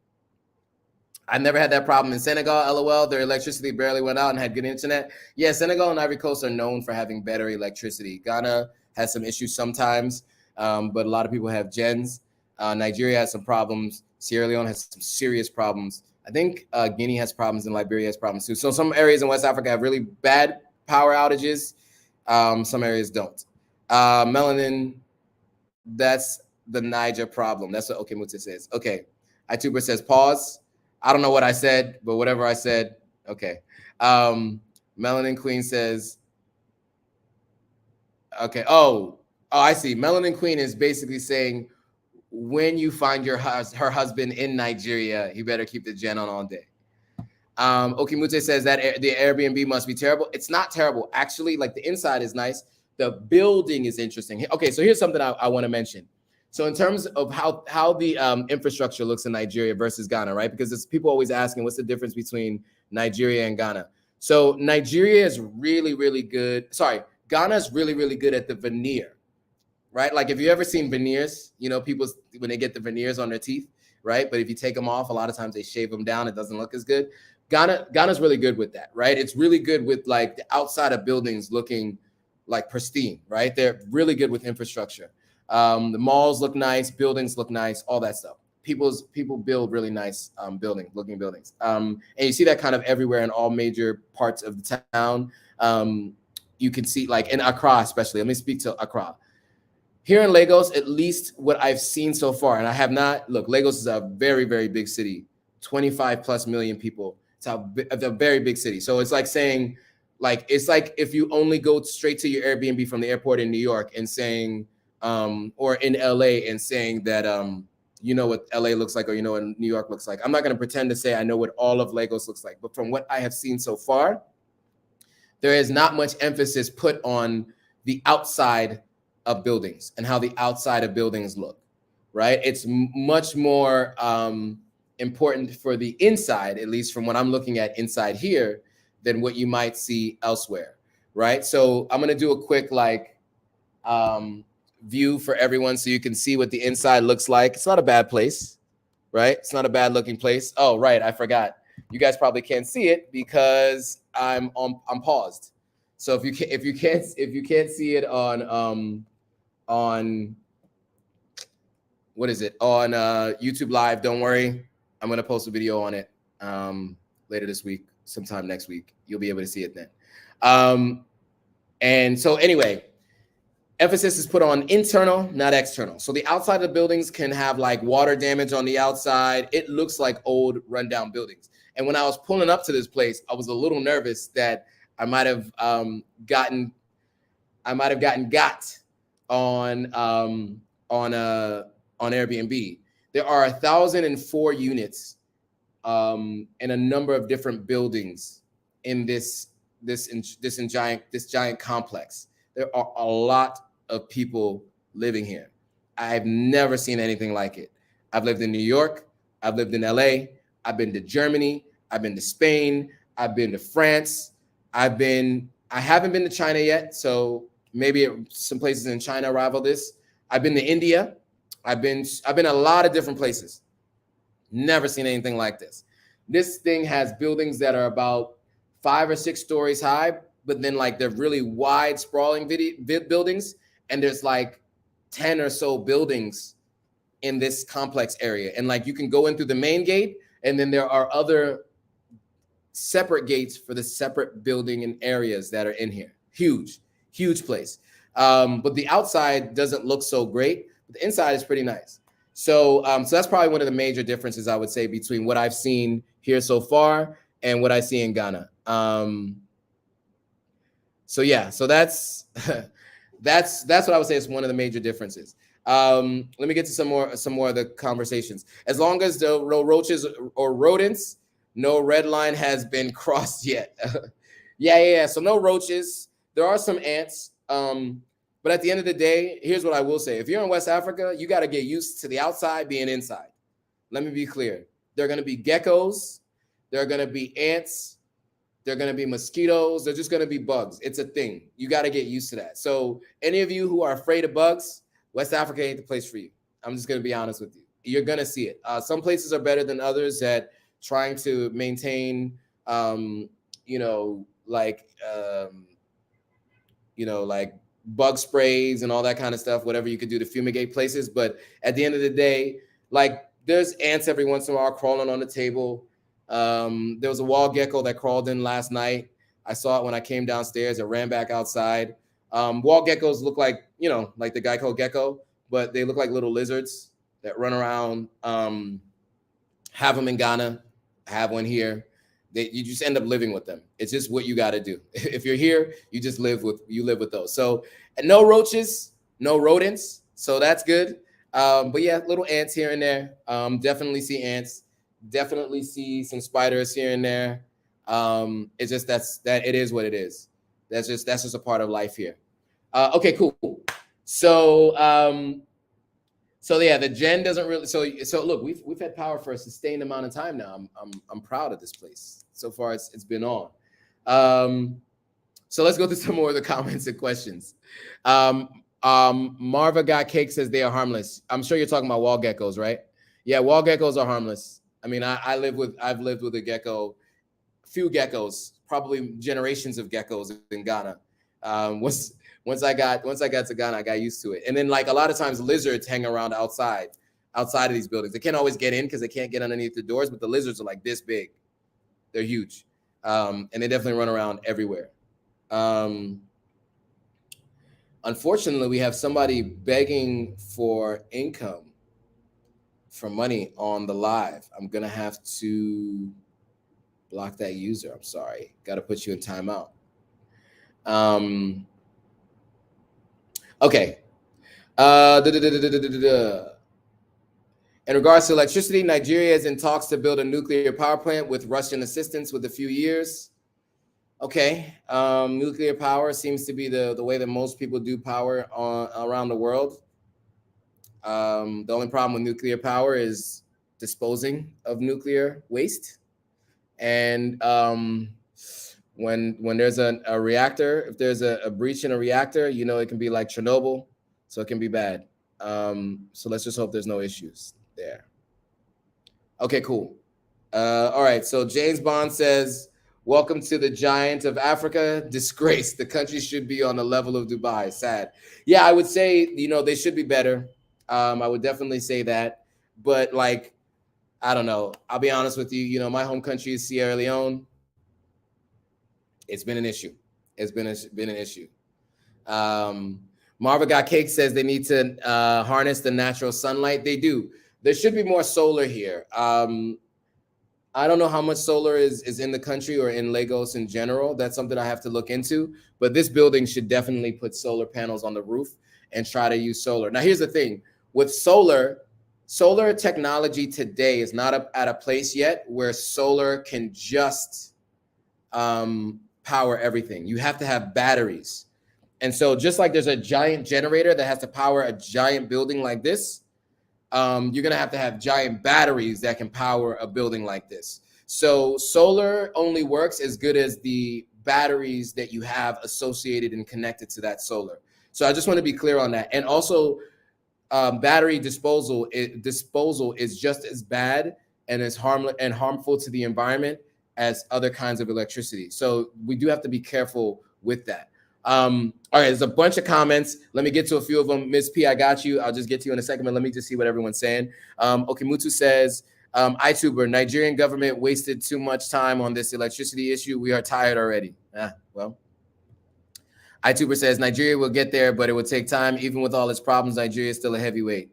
I never had that problem in Senegal, LOL. Their electricity barely went out and had good internet. Yeah, Senegal and Ivory Coast are known for having better electricity. Ghana has some issues sometimes, but a lot of people have gens. Nigeria has some problems. Sierra Leone has some serious problems. I think Guinea has problems and Liberia has problems too. So some areas in West Africa have really bad power outages. Some areas don't. Melanin, that's the Niger problem. That's what Okemute says. Okay. Ituber says pause. I don't know what I said, but whatever I said, okay. Melanin Queen says, okay. Oh, I see. Melanin Queen is basically saying when you find her husband in Nigeria, you better keep the gen on all day. Okimute says that the Airbnb must be terrible. It's not terrible. Actually, like the inside is nice. The building is interesting. Okay, so here's something I want to mention. So in terms of how the infrastructure looks in Nigeria versus Ghana, right? Because it's people always asking what's the difference between Nigeria and Ghana. So Nigeria is really, really good. Sorry, Ghana is really, really good at the veneer, right? Like if you ever seen veneers, you know, people when they get the veneers on their teeth, right? But if you take them off, a lot of times they shave them down. It doesn't look as good. Ghana's really good with that, right? It's really good with like the outside of buildings looking like pristine, right? They're really good with infrastructure. The malls look nice, buildings look nice, all that stuff. People build really nice looking buildings. And you see that kind of everywhere in all major parts of the town. You can see like in Accra, especially. Let me speak to Accra. Here in Lagos, at least what I've seen so far, and I have not, look, Lagos is a very, very big city, 25 plus million people. It's a very big city. So it's like saying, like, it's like if you only go straight to your Airbnb from the airport in New York and saying, or in LA and saying that, you know what LA looks like, or you know what New York looks like. I'm not going to pretend to say I know what all of Lagos looks like, but from what I have seen so far, there is not much emphasis put on the outside of buildings and how the outside of buildings look, right? It's much more important for the inside, at least from what I'm looking at inside here, than what you might see elsewhere, right? So I'm gonna do a quick like view for everyone so you can see what the inside looks like. It's not a bad place, right? It's not a bad looking place. Oh, right, I forgot. You guys probably can't see it because I'm paused. So if you can't see it on what is it on YouTube Live, don't worry. I'm gonna post a video on it later this week, sometime next week. You'll be able to see it then. And so anyway, emphasis is put on internal, not external. So the outside of the buildings can have like water damage on the outside. It looks like old rundown buildings. And when I was pulling up to this place, I was a little nervous that I might have gotten on Airbnb. There are 1,004 units in a number of different buildings in this giant complex. There are a lot of people living here. I've never seen anything like it. I've lived in New York. I've lived in LA. I've been to Germany. I've been to Spain. I've been to France. I haven't been to China yet, so maybe some places in China rival this. I've been to India. I've been a lot of different places. Never seen anything like this. This thing has buildings that are about 5 or 6 stories high, but then like they're really wide, sprawling buildings, and there's like 10 or so buildings in this complex area. And like you can go in through the main gate, and then there are other separate gates for the separate building and areas that are in here. Huge place. But the outside doesn't look so great, but the inside is pretty nice. So that's probably one of the major differences I would say between what I've seen here so far and what I see in Ghana. So yeah, so that's that's what I would say is one of the major differences. Let me get to some more of the conversations. As long as there are no roaches or rodents, no red line has been crossed yet. Yeah. So no roaches. There are some ants. But at the end of the day, here's what I will say. If you're in West Africa, you got to get used to the outside being inside. Let me be clear. There are going to be geckos. There are going to be ants. There are going to be mosquitoes. There's just going to be bugs. It's a thing. You got to get used to that. So any of you who are afraid of bugs, West Africa ain't the place for you. I'm just going to be honest with you. You're going to see it. Some places are better than others at trying to maintain, like bug sprays and all that kind of stuff, whatever you could do to fumigate places. But at the end of the day, like there's ants every once in a while crawling on the table. There was a wall gecko that crawled in last night. I saw it when I came downstairs. It ran back outside. Wall geckos look like, like the Geico gecko, but they look like little lizards that run around. Have them in Ghana. I have one here. You just end up living with them. It's just what you got to do. If you're here, you just live with those. So, and no roaches, no rodents. So that's good. But yeah, little ants here and there. Definitely see ants. Definitely see some spiders here and there. It's just that it is what it is. That's just a part of life here. Okay, cool. So yeah, the gen doesn't really. So look, we've had power for a sustained amount of time now. I'm proud of this place. So far, it's been on. So let's go through some more of the comments and questions. Marva Got Cake says they are harmless. I'm sure you're talking about wall geckos, right? Yeah, wall geckos are harmless. I mean, I've lived with a gecko, few geckos, probably generations of geckos in Ghana. Once I got to Ghana, I got used to it. And then like a lot of times lizards hang around outside of these buildings. They can't always get in because they can't get underneath the doors, but the lizards are like this big. They're huge. And they definitely run around everywhere. Unfortunately, we have somebody begging for income, for money on the live. I'm going to have to block that user. I'm sorry. Got to put you in timeout. Okay. In regards to electricity, Nigeria is in talks to build a nuclear power plant with Russian assistance with a few years. Okay. Nuclear power seems to be the way that most people do power around the world. The only problem with nuclear power is disposing of nuclear waste. And when there's a reactor, if there's a breach in a reactor, it can be like Chernobyl, so it can be bad. So let's just hope there's no issues there. Okay, cool. All right, so James Bond says, welcome to the giant of Africa. Disgrace. The country should be on the level of Dubai. Sad. Yeah, I would say, they should be better. I would definitely say that. But like, I don't know. I'll be honest with you. My home country is Sierra Leone. It's been an issue. It's been an issue. Marva Got Cake says they need to harness the natural sunlight. They do. There should be more solar here. I don't know how much solar is in the country or in Lagos in general. That's something I have to look into. But this building should definitely put solar panels on the roof and try to use solar. Now, here's the thing. With solar technology today is not at a place yet where solar can just power everything. You have to have batteries. And so just like there's a giant generator that has to power a giant building like this, you're going to have giant batteries that can power a building like this. So solar only works as good as the batteries that you have associated and connected to that solar. So I just want to be clear on that. And also battery disposal is just as bad and as harmful to the environment as other kinds of electricity. So we do have to be careful with that. All right, there's a bunch of comments. Let me get to a few of them. Ms. P, I got you. I'll just get to you in a second, but let me just see what everyone's saying. Okimutu says, iTuber, Nigerian government wasted too much time on this electricity issue. We are tired already. Well, iTuber says, Nigeria will get there, but it will take time. Even with all its problems, Nigeria is still a heavyweight.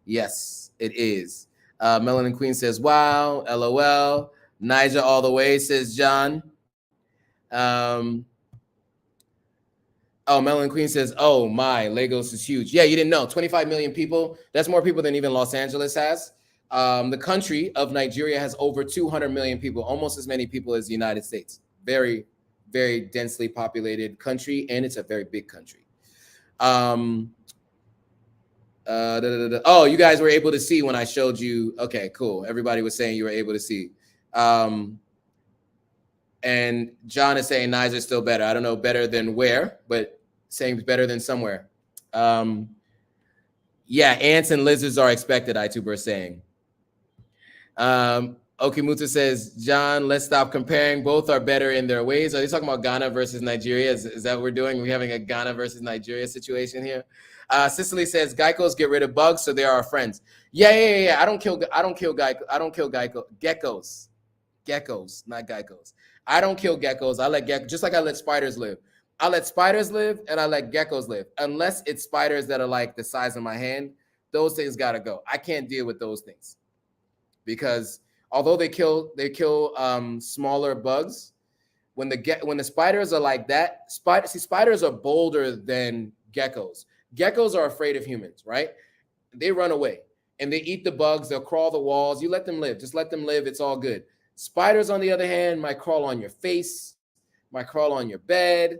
Yes, it is. Melanin Queen says, wow, LOL. Niger all the way, says John. Oh, Melon Queen says, oh my, Lagos is huge. Yeah, you didn't know. 25 million people. That's more people than even Los Angeles has. The country of Nigeria has over 200 million people, almost as many people as the United States. Very, very densely populated country, and it's a very big country. Oh, you guys were able to see when I showed you. Okay, cool. Everybody was saying you were able to see. And John is saying Niger's still better. I don't know better than where, but saying better than somewhere. Yeah, ants and lizards are expected, iTuber is saying. Okimutu says, John, let's stop comparing. Both are better in their ways. Are they talking about Ghana versus Nigeria? Is that what we're doing? We're having a Ghana versus Nigeria situation here. Cicely says, geckos get rid of bugs, so they are our friends. Yeah. I don't kill geckos. Geckos, not geckos. I don't kill geckos. I let geckos, just like I let spiders live. I let spiders live and I let geckos live. Unless it's spiders that are like the size of my hand, those things gotta go. I can't deal with those things because although they kill smaller bugs, when the spiders are like that, spiders are bolder than geckos. Geckos are afraid of humans, right? They run away and they eat the bugs. They'll crawl the walls. You let them live. Just let them live. It's all good. Spiders, on the other hand, might crawl on your face, might crawl on your bed.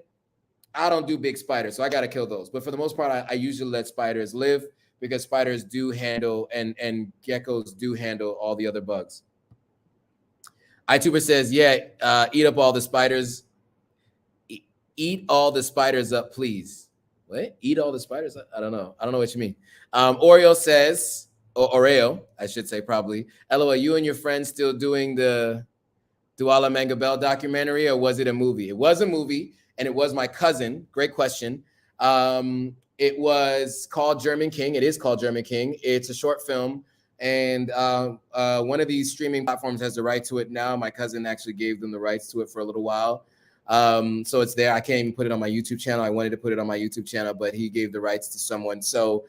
I don't do big spiders, so I got to kill those. But for the most part, I usually let spiders live because spiders do handle and geckos do handle all the other bugs. iTuber says, yeah, eat up all the spiders. Eat all the spiders up, please. What? Eat all the spiders up? I don't know. I don't know what you mean. Oreo says, or Oreo, I should say probably. LOL, you and your friends still doing the Duala Mangabell documentary, or was it a movie? It was a movie, and it was my cousin. Great question. It was called German King. It is called German King. It's a short film. And one of these streaming platforms has the right to it now. My cousin actually gave them the rights to it for a little while. So it's there. I can't even put it on my YouTube channel. I wanted to put it on my YouTube channel, but he gave the rights to someone. So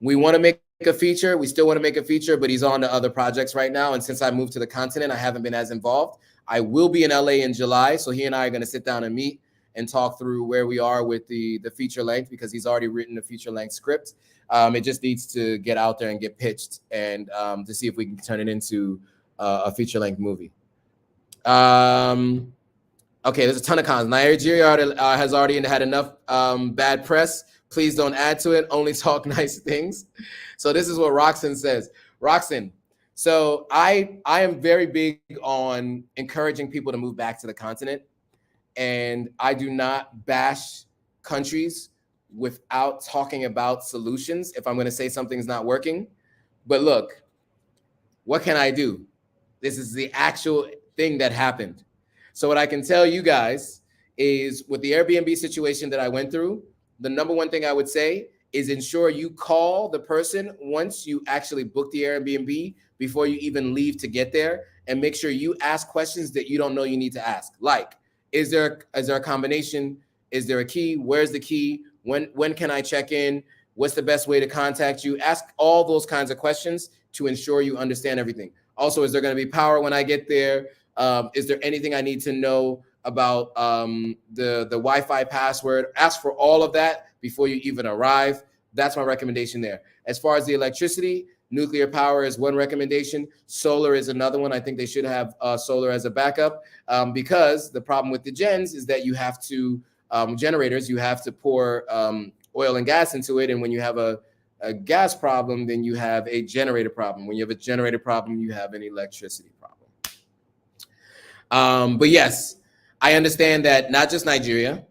we want to make a feature. We still want to make a feature, but he's on to other projects right now. And since I moved to the continent, I haven't been as involved. I will be in LA in July. So he and I are going to sit down and meet and talk through where we are with the feature length, because he's already written a feature length script. It just needs to get out there and get pitched, and to see if we can turn it into a feature length movie. Okay, there's a ton of cons. Nigeria has already had enough bad press. Please don't add to it. Only talk nice things. So this is what Roxanne says. Roxanne, so I am very big on encouraging people to move back to the continent. And I do not bash countries without talking about solutions if I'm going to say something's not working. But look, what can I do? This is the actual thing that happened. So what I can tell you guys is, with the Airbnb situation that I went through, the number one thing I would say is ensure you call the person once you actually book the Airbnb before you even leave to get there, and make sure you ask questions that you don't know you need to ask. Like, is there a combination? Is there a key? Where's the key? When can I check in? What's the best way to contact you? Ask all those kinds of questions to ensure you understand everything. Also, is there going to be power when I get there? Is there anything I need to know about the Wi-Fi password? Ask for all of that before you even arrive. That's my recommendation there. As far as the electricity, nuclear power is one recommendation. Solar is another one. I think they should have solar as a backup, because the problem with the gens is that you have to, generators, you have to pour oil and gas into it. And when you have a gas problem, then you have a generator problem. When you have a generator problem, you have an electricity problem. But yes, I understand that not just Nigeria,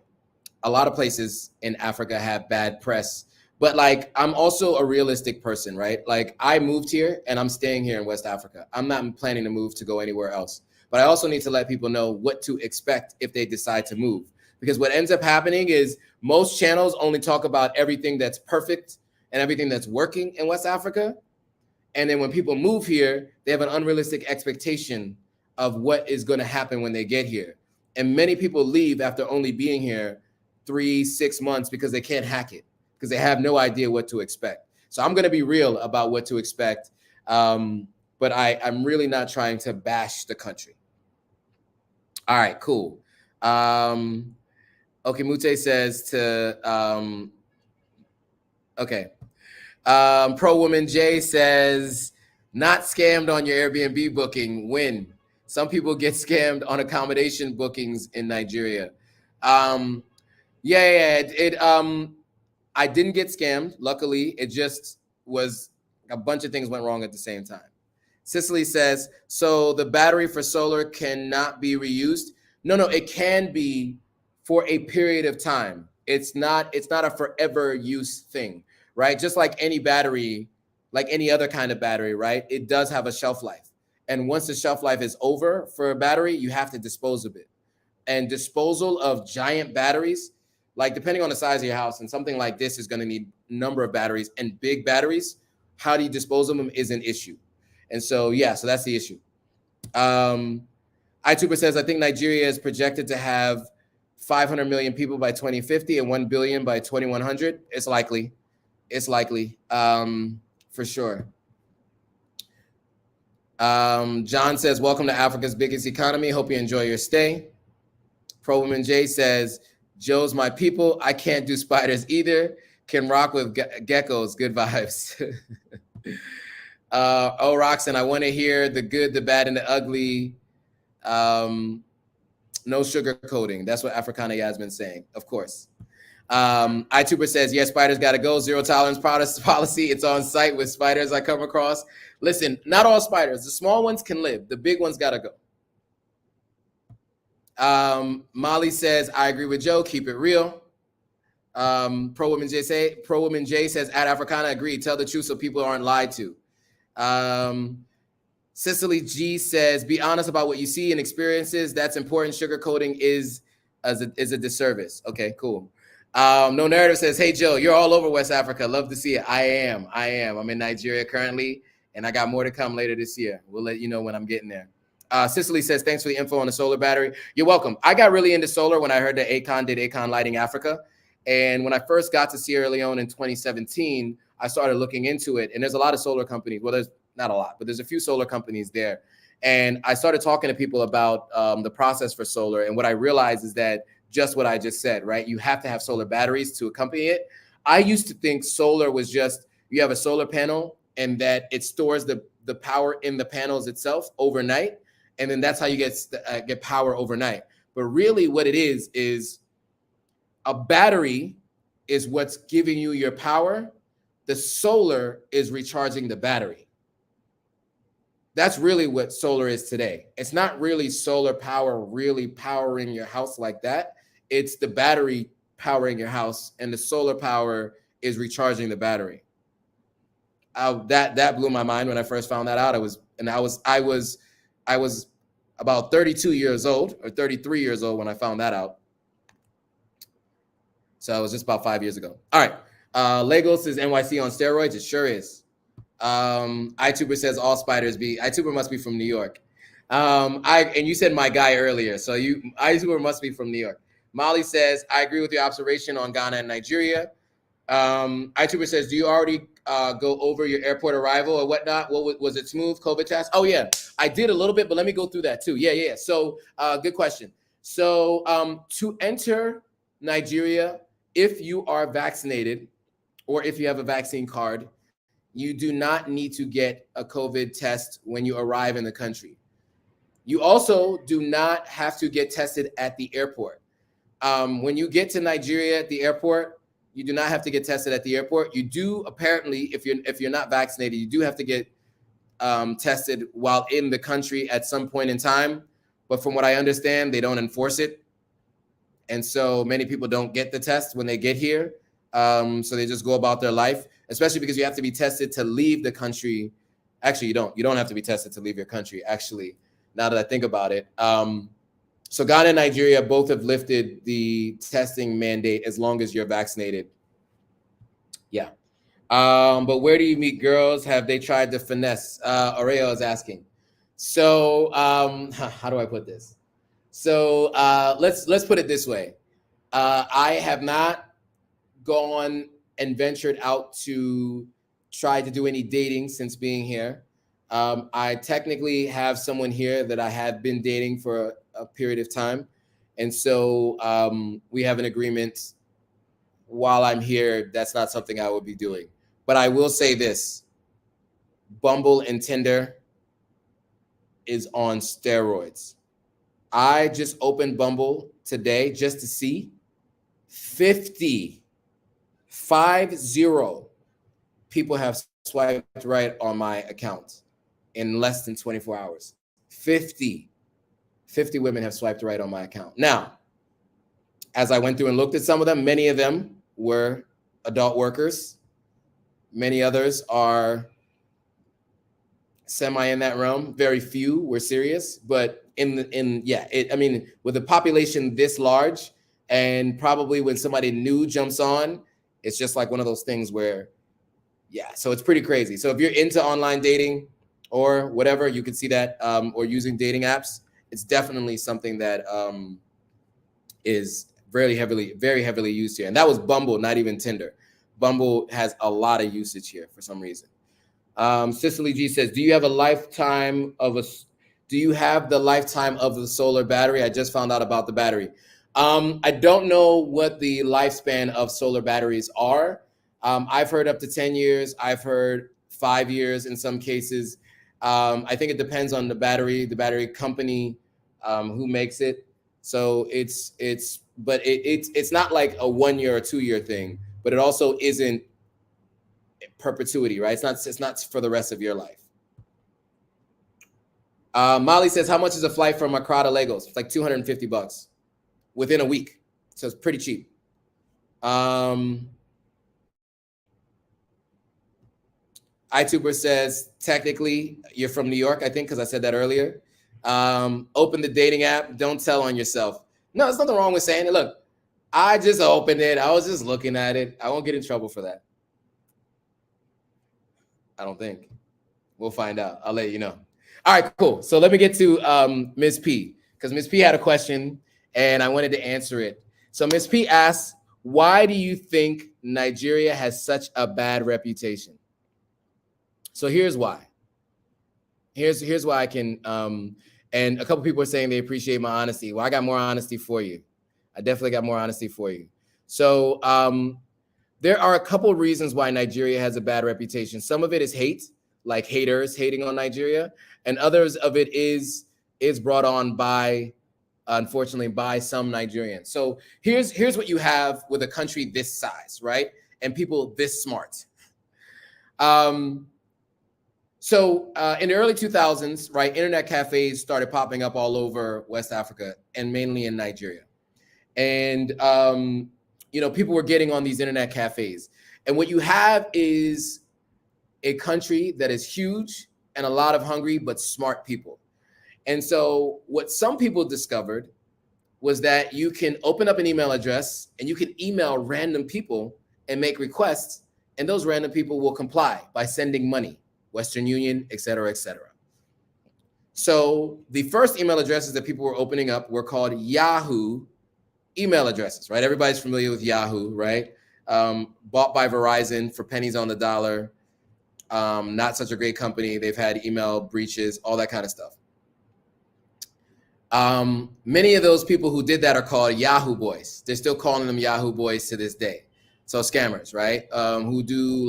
a lot of places in Africa have bad press. But like, I'm also a realistic person, right? Like, I moved here and I'm staying here in West Africa. I'm not planning to move to go anywhere else. But I also need to let people know what to expect if they decide to move. Because what ends up happening is most channels only talk about everything that's perfect and everything that's working in West Africa. And then when people move here, they have an unrealistic expectation of what is going to happen when they get here. And many people leave after only being here 3-6 months because they can't hack it, because they have no idea what to expect. So I'm going to be real about what to expect. But I'm really not trying to bash the country. All right, cool. Okay, Mute says to, okay. Pro Woman J says, not scammed on your Airbnb booking. Win. Some people get scammed on accommodation bookings in Nigeria. I didn't get scammed. Luckily, it just was a bunch of things went wrong at the same time. Cicely says, so the battery for solar cannot be reused? No, it can be for a period of time. It's not a forever use thing, right? Just like any battery, like any other kind of battery, right? It does have a shelf life. And once the shelf life is over for a battery, you have to dispose of it. And disposal of giant batteries, like depending on the size of your house, and something like this is going to need a number of batteries, and big batteries, how do you dispose of them is an issue. And so, yeah, so that's the issue. iTuber says, I think Nigeria is projected to have 500 million people by 2050 and 1 billion by 2100. It's likely. It's likely, for sure. John says, welcome to Africa's biggest economy. Hope you enjoy your stay. Pro Woman J says, Joe's my people. I can't do spiders either. Can rock with geckos. Good vibes. Roxanne, I want to hear the good, the bad, and the ugly. No sugar coating. That's what Africana Yasmin's saying, of course. iTuber says, yes, spiders got to go. Zero tolerance policy. It's on site with spiders I come across. Listen, not all spiders. The small ones can live. The big ones got to go. Molly says, I agree with Joe. Keep it real. Pro Woman J says, at Africana, agree. Tell the truth so people aren't lied to. Cicely G says, be honest about what you see and experiences. That's important. Sugarcoating is a disservice. Okay, cool. No Narrative says, hey, Joe, you're all over West Africa. Love to see it. I am. I'm in Nigeria currently, and I got more to come later this year. We'll let you know when I'm getting there. Cicely says, thanks for the info on the solar battery. You're welcome. I got really into solar when I heard that Akon did Akon Lighting Africa. And when I first got to Sierra Leone in 2017, I started looking into it. And there's a lot of solar companies. Well, there's not a lot, but there's a few solar companies there. And I started talking to people about the process for solar. And what I realized is that just what I just said, right? You have to have solar batteries to accompany it. I used to think solar was just, you have a solar panel and that it stores the power in the panels itself overnight. And then that's how you get power overnight. But really what it is a battery is what's giving you your power. The solar is recharging the battery. That's really what solar is today. It's not really solar power really powering your house like that. It's the battery powering your house, and the solar power is recharging the battery. That blew my mind when I first found that out. I was about 32 years old or 33 years old when I found that out. So it was just about 5 years ago. All right. Lagos is NYC on steroids. It sure is. iTuber says all spiders be. iTuber must be from New York. And you said my guy earlier, so iTuber must be from New York. Molly says, I agree with your observation on Ghana and Nigeria. iTuber says, do you already go over your airport arrival or whatnot? What was it smooth COVID test? Oh yeah, I did a little bit, but let me go through that too. Yeah. So good question. So to enter Nigeria, if you are vaccinated or if you have a vaccine card, you do not need to get a COVID test when you arrive in the country. You also do not have to get tested at the airport. When you get to Nigeria at the airport, you do not have to get tested at the airport. You do apparently, if you're not vaccinated, you do have to get tested while in the country at some point in time. But from what I understand, they don't enforce it. And so many people don't get the test when they get here. So they just go about their life, especially because you have to be tested to leave the country. Actually, you don't have to be tested to leave your country, actually, now that I think about it. So Ghana and Nigeria both have lifted the testing mandate as long as you're vaccinated. Yeah. But where do you meet girls? Have they tried to finesse? Oreo is asking. So how do I put this? So let's put it this way. I have not gone and ventured out to try to do any dating since being here. I technically have someone here that I have been dating for a period of time. And so we have an agreement while I'm here. That's not something I would be doing. But I will say this, Bumble and Tinder is on steroids. I just opened Bumble today just to see 50 people have swiped right on my account in less than 24 hours. 50 women have swiped right on my account. Now, as I went through and looked at some of them, many of them were adult workers. Many others are semi in that realm. Very few were serious, but with a population this large, and probably when somebody new jumps on, it's just like one of those things where, yeah, so it's pretty crazy. So if you're into online dating or whatever, you can see that, or using dating apps, it's definitely something that is very heavily used here. And that was Bumble, not even Tinder. Bumble has a lot of usage here for some reason. Cicely G says, do you have the lifetime of the solar battery? I just found out about the battery. I don't know what the lifespan of solar batteries are. I've heard up to 10 years. I've heard 5 years in some cases. I think it depends on the battery company, who makes it. So it's not like a 1 year or 2 year thing, but it also isn't perpetuity, right? It's not for the rest of your life. Molly says, how much is a flight from Accra to Lagos? It's like $250 within a week. So it's pretty cheap. iTuber says, technically, you're from New York, I think, because I said that earlier. Open the dating app. Don't tell on yourself. No, there's nothing wrong with saying it. Look, I just opened it. I was just looking at it. I won't get in trouble for that. I don't think. We'll find out. I'll let you know. All right, cool. So let me get to Ms. P, because Ms. P had a question and I wanted to answer it. So Ms. P asks, why do you think Nigeria has such a bad reputation? So here's why. Here's why I can, and a couple people are saying they appreciate my honesty. Well, I got more honesty for you. I definitely got more honesty for you. So there are a couple reasons why Nigeria has a bad reputation. Some of it is hate, like haters hating on Nigeria, and others of it is brought on by, unfortunately, by some Nigerians. So here's what you have with a country this size, right? And people this smart. So in the early 2000s, right, internet cafes started popping up all over West Africa and mainly in Nigeria. And, people were getting on these internet cafes. And what you have is a country that is huge and a lot of hungry but smart people. And so what some people discovered was that you can open up an email address and you can email random people and make requests, and those random people will comply by sending money. Western Union, et cetera, et cetera. So the first email addresses that people were opening up were called Yahoo email addresses, right? Everybody's familiar with Yahoo, right? Bought by Verizon for pennies on the dollar. Not such a great company. They've had email breaches, all that kind of stuff. Many of those people who did that are called Yahoo boys. They're still calling them Yahoo boys to this day. So scammers, right? Who do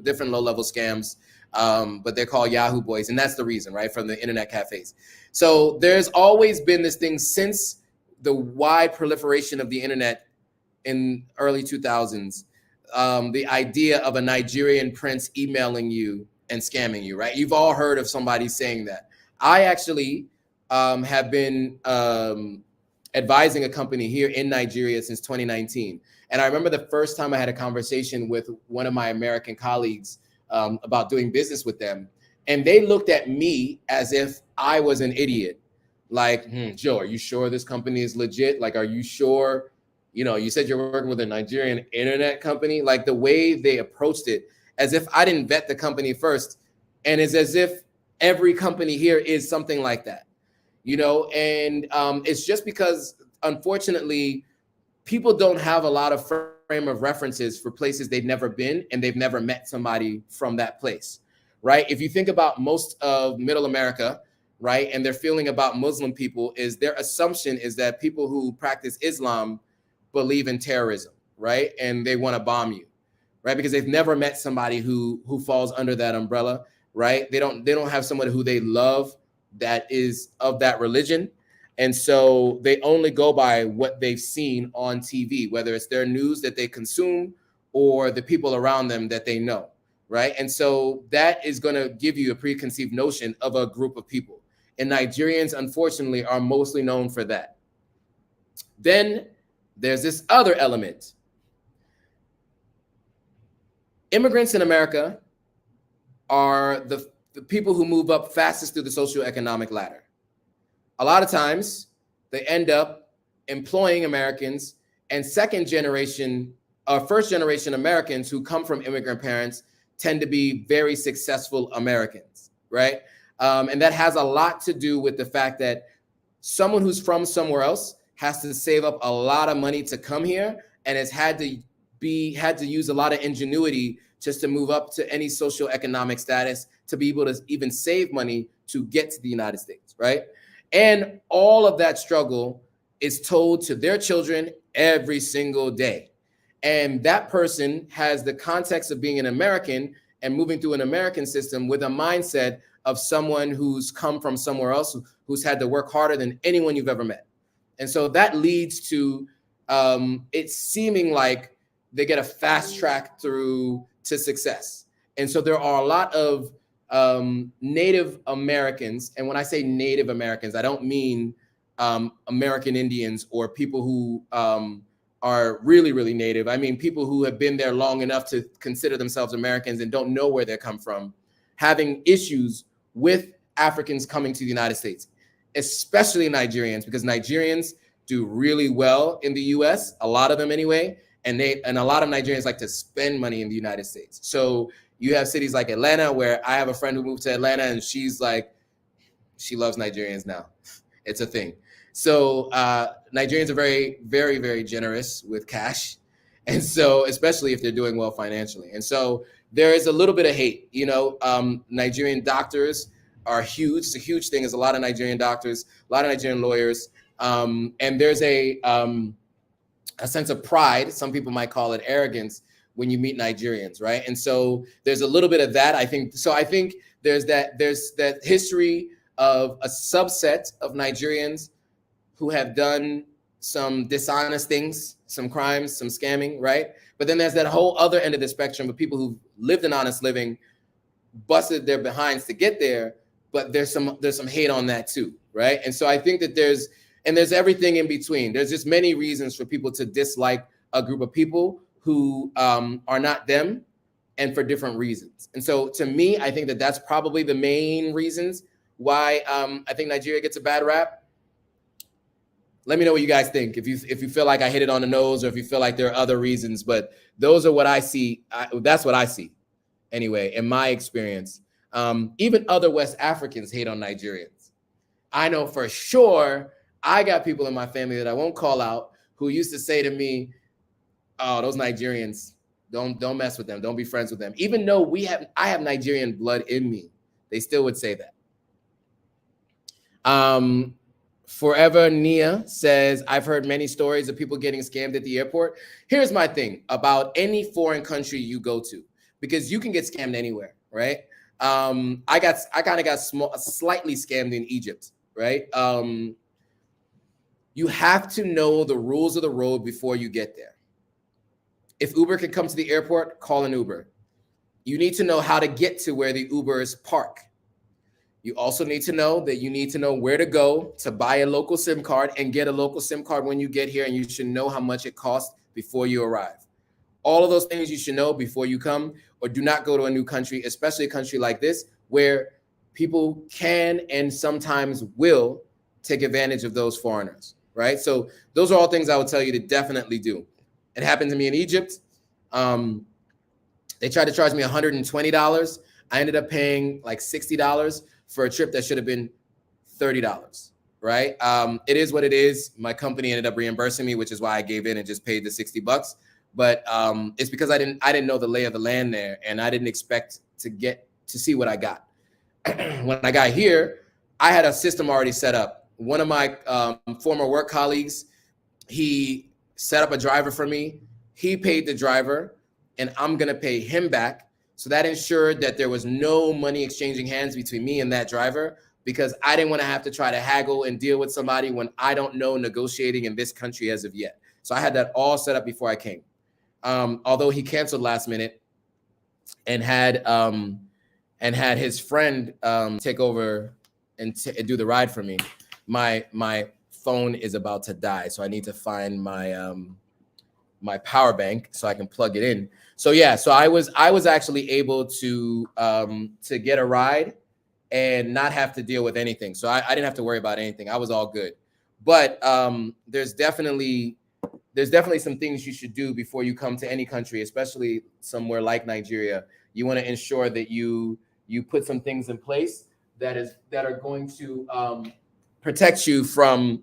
different low-level scams. But they're called Yahoo boys, and that's the reason, right, from the internet cafes. So there's always been this thing since the wide proliferation of the internet in early 2000s, the idea of a Nigerian prince emailing you and scamming you, right? You've all heard of somebody saying that. I actually have been advising a company here in Nigeria since 2019. And I remember the first time I had a conversation with one of my American colleagues about doing business with them. And they looked at me as if I was an idiot. Like, Joe, are you sure this company is legit? Like, are you sure? You know, you said you're working with a Nigerian internet company. Like the way they approached it, as if I didn't vet the company first. And it's as if every company here is something like that, you know? And it's just because, unfortunately, people don't have a lot of frame of references for places they've never been, and they've never met somebody from that place, right? If you think about most of middle America, right, and their feeling about Muslim people is their assumption is that people who practice Islam believe in terrorism, right? And they want to bomb you, right? Because they've never met somebody who falls under that umbrella, right? They don't have someone who they love that is of that religion. And so they only go by what they've seen on TV, whether it's their news that they consume or the people around them that they know, right? And so that is going to give you a preconceived notion of a group of people. And Nigerians, unfortunately, are mostly known for that. Then there's this other element. Immigrants in America are the people who move up fastest through the socioeconomic ladder. A lot of times they end up employing Americans, and first generation Americans who come from immigrant parents tend to be very successful Americans, right? And that has a lot to do with the fact that someone who's from somewhere else has to save up a lot of money to come here, and has had to use a lot of ingenuity just to move up to any socioeconomic status to be able to even save money to get to the United States, right? And all of that struggle is told to their children every single day. And that person has the context of being an American and moving through an American system with a mindset of someone who's come from somewhere else, who's had to work harder than anyone you've ever met. And so that leads to it seeming like they get a fast track through to success. And so there are a lot of Native Americans. And when I say Native Americans, I don't mean American Indians or people who are really, really Native. I mean people who have been there long enough to consider themselves Americans and don't know where they come from, having issues with Africans coming to the United States, especially Nigerians, because Nigerians do really well in the US, a lot of them anyway, and a lot of Nigerians like to spend money in the United States. So you have cities like Atlanta, where I have a friend who moved to Atlanta, and she's like, she loves Nigerians now. It's a thing. So Nigerians are very, very, very generous with cash. And so, especially if they're doing well financially. And so there is a little bit of hate, you know. Nigerian doctors are huge. It's a huge thing. There's a lot of Nigerian doctors, a lot of Nigerian lawyers. And there's a sense of pride. Some people might call it arrogance when you meet Nigerians, right? And so there's a little bit of that, I think. So I think there's that history of a subset of Nigerians who have done some dishonest things, some crimes, some scamming, right? But then there's that whole other end of the spectrum of people who've lived an honest living, busted their behinds to get there, but there's some hate on that too, right? And so I think that there's everything in between. There's just many reasons for people to dislike a group of people who are not them, and for different reasons. And so to me, I think that that's probably the main reasons why I think Nigeria gets a bad rap. Let me know what you guys think. If you feel like I hit it on the nose, or if you feel like there are other reasons, but those are what I see. That's what I see anyway, in my experience. Even other West Africans hate on Nigerians. I know for sure I got people in my family that I won't call out who used to say to me, "Oh, those Nigerians, don't mess with them. Don't be friends with them." Even though I have Nigerian blood in me, they still would say that. Forever Nia says, "I've heard many stories of people getting scammed at the airport." Here's my thing about any foreign country you go to, because you can get scammed anywhere, right? I kind of got slightly scammed in Egypt, right? You have to know the rules of the road before you get there. If Uber can come to the airport, call an Uber. You need to know how to get to where the Ubers park. You also need to know that you need to know where to go to buy a local SIM card and get a local SIM card when you get here, and you should know how much it costs before you arrive. All of those things you should know before you come, or do not go to a new country, especially a country like this where people can and sometimes will take advantage of those foreigners, right? So those are all things I would tell you to definitely do. It happened to me in Egypt. They tried to charge me $120. I ended up paying like $60 for a trip that should have been $30, right? It is what it is. My company ended up reimbursing me, which is why I gave in and just paid the $60. But it's because I didn't know the lay of the land there, and I didn't expect to see what I got. When I got here, I had a system already set up. One of my former work colleagues, he set up a driver for me. He paid the driver, and I'm gonna pay him back. So that ensured that there was no money exchanging hands between me and that driver, because I didn't want to have to try to haggle and deal with somebody when I don't know negotiating in this country as of yet. So I had that all set up before I came. Although he canceled last minute and had his friend take over and do the ride for me. My phone is about to die, so I need to find my power bank so I can plug it in. So yeah, so I was actually able to get a ride and not have to deal with anything. So I didn't have to worry about anything. I was all good. But there's definitely some things you should do before you come to any country, especially somewhere like Nigeria. You want to ensure that you you put some things in place that are going to protect you from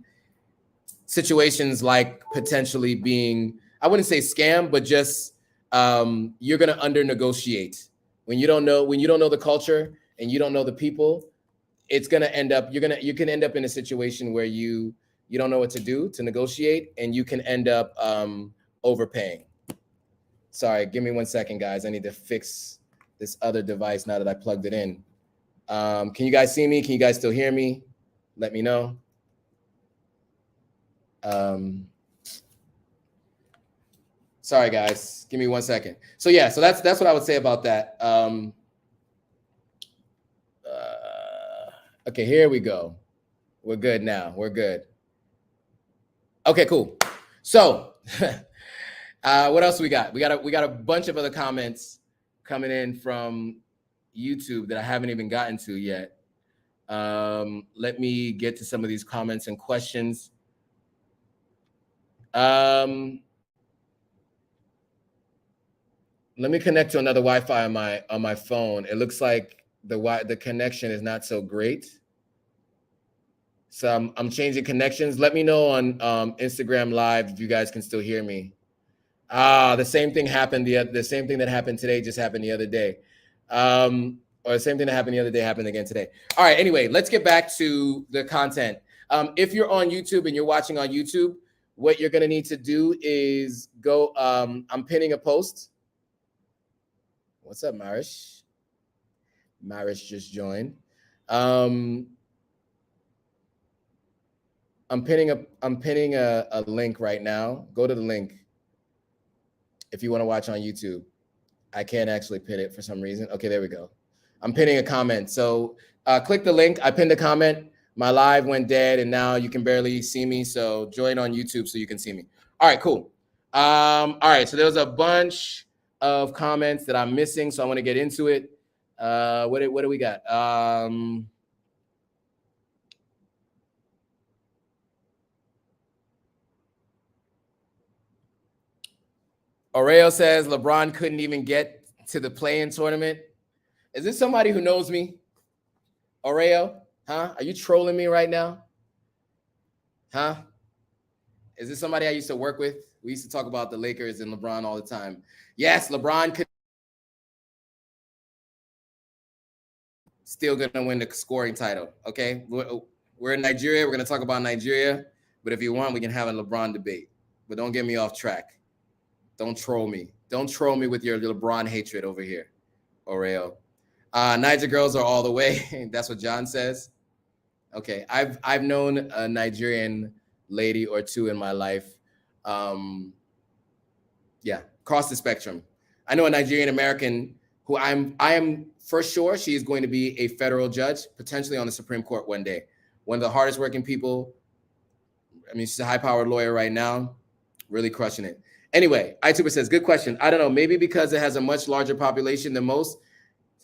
situations like potentially being, I wouldn't say scam, but just you're going to under negotiate when you don't know the culture and you don't know the people. It's going to end up, you can end up in a situation where you don't know what to do to negotiate, and you can end up overpaying. Sorry, give me 1 second, guys. I need to fix this other device now that I plugged it in. Can you guys see me? Can you guys still hear me? Let me know. Sorry, guys. Give me 1 second. So yeah, so that's what I would say about that. Okay, here we go. We're good now. We're good. Okay, cool. So what else we got? We got a bunch of other comments coming in from YouTube that I haven't even gotten to yet. Let me get to some of these comments and questions. Let me connect to another Wi-Fi on my phone. It looks like the connection is not so great. So I'm changing connections. Let me know on Instagram Live if you guys can still hear me. The same thing happened. The same thing that happened today just happened the other day. Or the same thing that happened the other day happened again today. All right, anyway, let's get back to the content. If you're on YouTube and you're watching on YouTube, what you're gonna need to do is go, I'm pinning a post. What's up, Marish? Marish just joined. I'm pinning a link right now. Go to the link if you want to watch on YouTube. I can't actually pin it for some reason. Okay, there we go. I'm pinning a comment. So click the link. I pinned a comment. My live went dead, and now you can barely see me. So join on YouTube so you can see me. All right, cool. All right, so there was a bunch of comments that I'm missing, so I want to get into it. What do we got? Oreo says LeBron couldn't even get to the play-in tournament. Is this somebody who knows me? Oreo? Huh? Are you trolling me right now? Huh? Is this somebody I used to work with? We used to talk about the Lakers and LeBron all the time. Yes, LeBron could still gonna win the scoring title. Okay, we're in Nigeria. We're gonna talk about Nigeria, but if you want, we can have a LeBron debate. But don't get me off track. Don't troll me. Don't troll me with your LeBron hatred over here, Oreo. Niger girls are all the way. That's what John says. Okay, I've known a Nigerian lady or two in my life. Yeah, across the spectrum. I know a Nigerian American who I am for sure she is going to be a federal judge, potentially on the Supreme Court one day. One of the hardest working people. I mean, she's a high-powered lawyer right now, really crushing it. Anyway, iTuber says, good question. I don't know, maybe because it has a much larger population than most,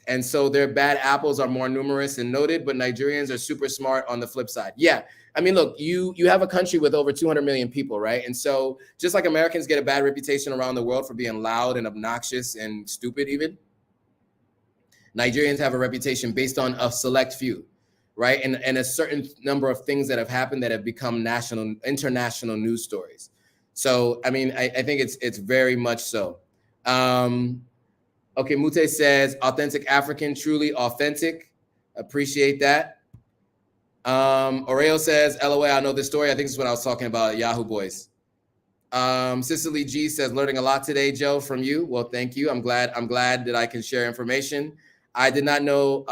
and so their bad apples are more numerous and noted, but Nigerians are super smart on the flip side. Yeah, I mean, look, you have a country with over 200 million people, right? And so just like Americans get a bad reputation around the world for being loud and obnoxious and stupid even, Nigerians have a reputation based on a select few, right? And a certain number of things that have happened that have become international news stories. So, I mean, I think it's very much so. Okay, Mute says, authentic African, truly authentic. Appreciate that. Oreo says, LOA, I know this story. I think this is what I was talking about at Yahoo Boys. Cicely G says, learning a lot today, Joe, from you. Well, thank you. I'm glad that I can share information. I did not know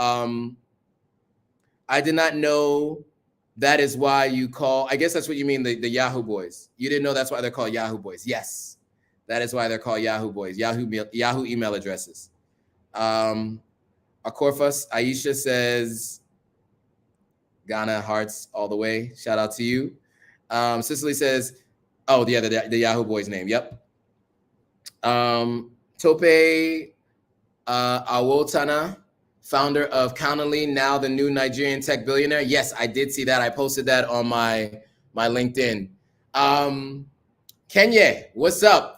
that is why you call, I guess that's what you mean, the Yahoo Boys. You didn't know that's why they're called Yahoo Boys. Yes, that is why they're called Yahoo Boys, Yahoo email addresses. Akorfus, Aisha says, Ghana hearts all the way. Shout out to you. Cicely says, oh, yeah, the Yahoo Boys name. Yep. Tope Awotana, founder of Counterly, now the new Nigerian tech billionaire. Yes, I did see that. I posted that on my LinkedIn. Kenya, what's up?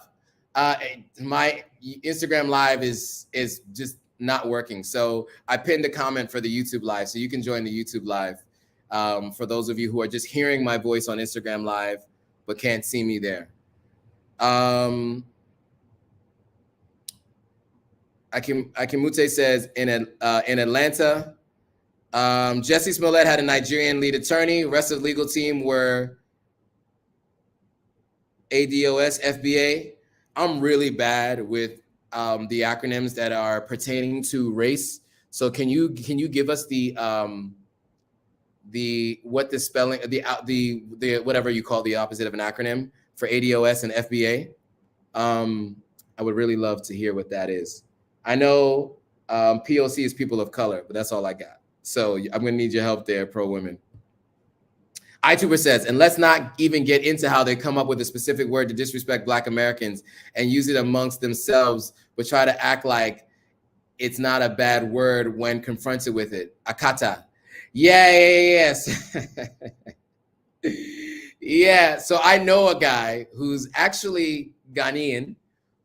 My Instagram live is just not working. So I pinned a comment for the YouTube live, so you can join the YouTube live. For those of you who are just hearing my voice on Instagram live but can't see me there. Akimute says in Atlanta, Jesse Smollett had a Nigerian lead attorney. Rest of the legal team were ADOS, FBA. I'm really bad with the acronyms that are pertaining to race. So can you give us the what the spelling, the whatever you call the opposite of an acronym for ADOS and FBA? I would really love to hear what that is. I know POC is people of color, but that's all I got. So I'm gonna need your help there, pro women. iTuber says, and let's not even get into how they come up with a specific word to disrespect Black Americans and use it amongst themselves, but try to act like it's not a bad word when confronted with it. Akata. Yes. Yeah, so I know a guy who's actually Ghanaian,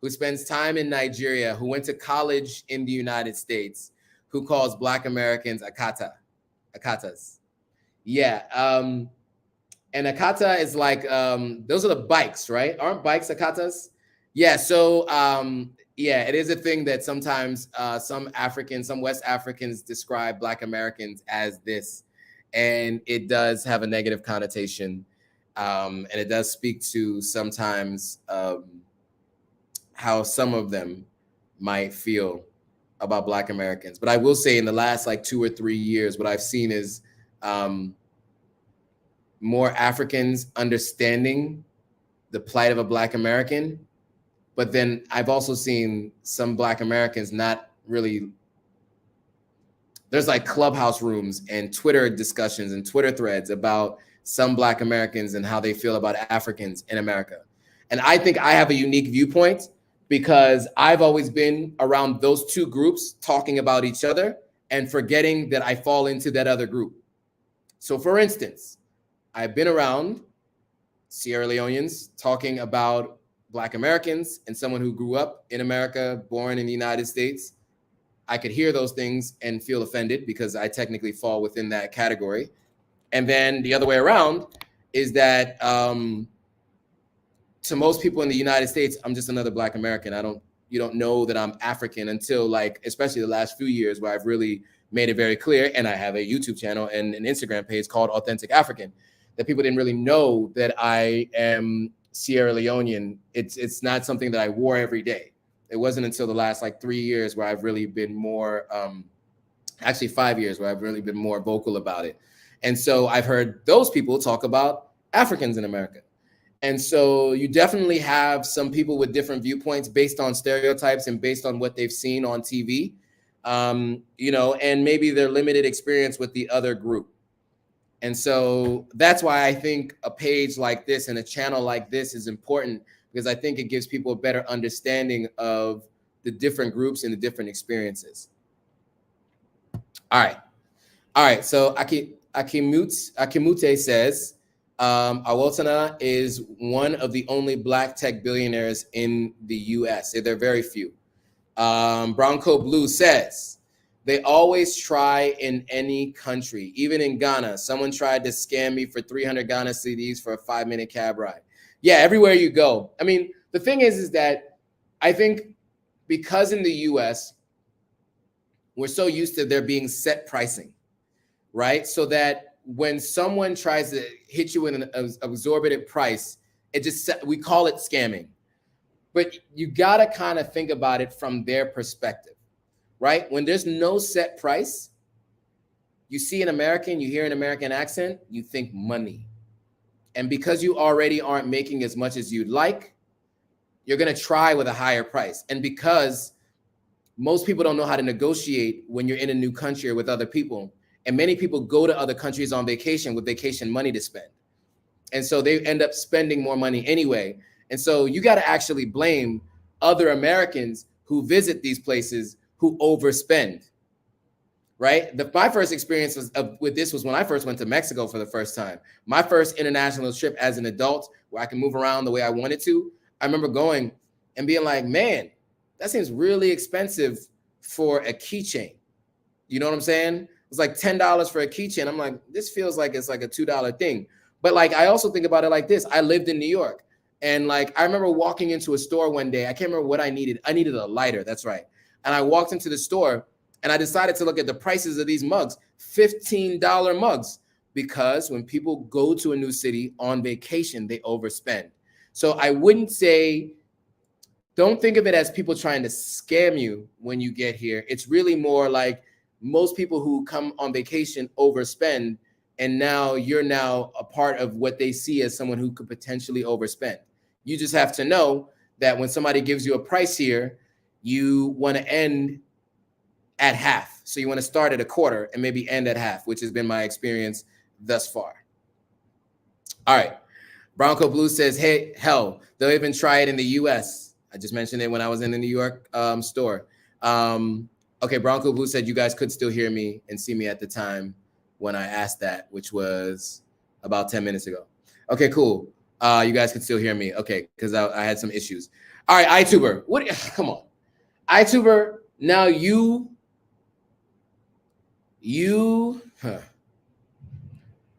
who spends time in Nigeria, who went to college in the United States, who calls Black Americans Akatas. Yeah, and Akata is like, those are the bikes, right? Aren't bikes Akatas? Yeah, so yeah, it is a thing that sometimes some West Africans describe Black Americans as this, and it does have a negative connotation, and it does speak to sometimes how some of them might feel about Black Americans. But I will say in the last like 2 or 3 years, what I've seen is more Africans understanding the plight of a Black American. But then I've also seen some Black Americans not really, there's like clubhouse rooms and Twitter discussions and Twitter threads about some Black Americans and how they feel about Africans in America. And I think I have a unique viewpoint because I've always been around those two groups talking about each other and forgetting that I fall into that other group. So for instance, I've been around Sierra Leoneans talking about Black Americans and someone who grew up in America, born in the United States. I could hear those things and feel offended because I technically fall within that category. And then the other way around is that to most people in the United States, I'm just another Black American. You don't know that I'm African until like, especially the last few years where I've really made it very clear. And I have a YouTube channel and an Instagram page called Authentic African, that people didn't really know that I am Sierra Leonean. It's not something that I wore every day. It wasn't until the last like 3 years where I've really been more, actually 5 years where I've really been more vocal about it. And so I've heard those people talk about Africans in America. And so you definitely have some people with different viewpoints based on stereotypes and based on what they've seen on TV, you know, and maybe their limited experience with the other group. And so that's why I think a page like this and a channel like this is important, because I think it gives people a better understanding of the different groups and the different experiences. All right. So Akimute says, Awotana is one of the only Black tech billionaires in the US. There are very few. Bronco Blue says, they always try in any country. Even in Ghana, someone tried to scam me for 300 Ghana CDs for a 5-minute cab ride. Yeah, everywhere you go. I mean, the thing is that I think because in the US, we're so used to there being set pricing, right? So that when someone tries to hit you with an exorbitant price, we call it scamming. But you gotta kind of think about it from their perspective, right? When there's no set price, you see an American, you hear an American accent, you think money. And because you already aren't making as much as you'd like, you're gonna try with a higher price. And because most people don't know how to negotiate when you're in a new country or with other people, and many people go to other countries on vacation with vacation money to spend. And so they end up spending more money anyway. And so you got to actually blame other Americans who visit these places who overspend, right? My first experience with this was when I first went to Mexico for the first time. My first international trip as an adult where I can move around the way I wanted to. I remember going and being like, man, that seems really expensive for a keychain. You know what I'm saying? It's like $10 for a keychain. I'm like, this feels like it's like a $2 thing. But like, I also think about it like this. I lived in New York, and like, I remember walking into a store one day. I can't remember what I needed. I needed a lighter. That's right. And I walked into the store, and I decided to look at the prices of these mugs, $15 mugs, because when people go to a new city on vacation, they overspend. So I wouldn't say, don't think of it as people trying to scam you when you get here. It's really more like most people who come on vacation overspend, and now you're now a part of what they see as someone who could potentially overspend. You just have to know that when somebody gives you a price here, you want to end at half. So you want to start at a quarter and maybe end at half, which has been my experience thus far. All right. Bronco Blue says, hey, hell, they'll even try it in the US. I just mentioned it when I was in the New York store. Okay, Bronco Blue said you guys could still hear me and see me at the time when I asked that, which was about 10 minutes ago. Okay, cool. You guys could still hear me. Okay, because I had some issues. All right, iTuber. Come on. iTuber, now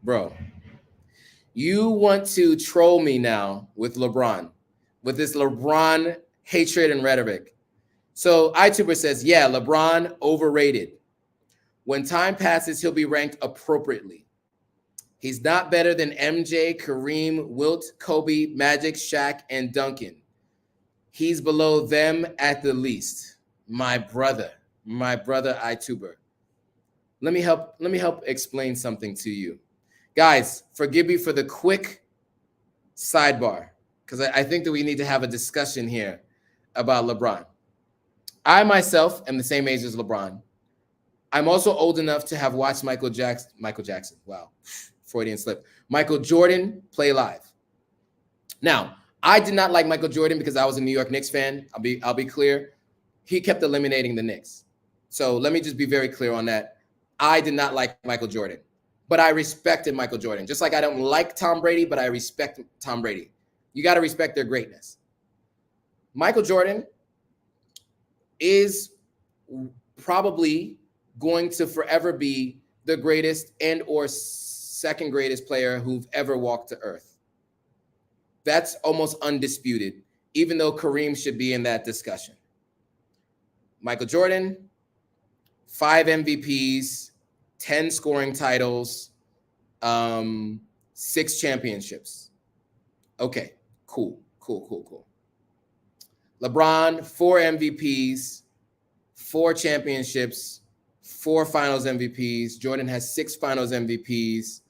bro, you want to troll me now with LeBron, with this LeBron hatred and rhetoric. So iTuber says, yeah, LeBron overrated. When time passes, he'll be ranked appropriately. He's not better than MJ, Kareem, Wilt, Kobe, Magic, Shaq, and Duncan. He's below them at the least. My brother iTuber. Let me help explain something to you. Guys, forgive me for the quick sidebar, because I think that we need to have a discussion here about LeBron. I myself am the same age as LeBron. I'm also old enough to have watched Michael Jackson. Wow, Freudian slip. Michael Jordan play live. Now, I did not like Michael Jordan because I was a New York Knicks fan. I'll be clear. He kept eliminating the Knicks. So let me just be very clear on that. I did not like Michael Jordan, but I respected Michael Jordan. Just like I don't like Tom Brady, but I respect Tom Brady. You got to respect their greatness. Michael Jordan is probably going to forever be the greatest and or second greatest player who've ever walked the earth. That's almost undisputed, even though Kareem should be in that discussion. Michael Jordan, 5 MVPs, 10 scoring titles, 6 championships. Okay, cool. LeBron, 4 MVPs, 4 championships, 4 finals MVPs. Jordan has 6 finals MVPs.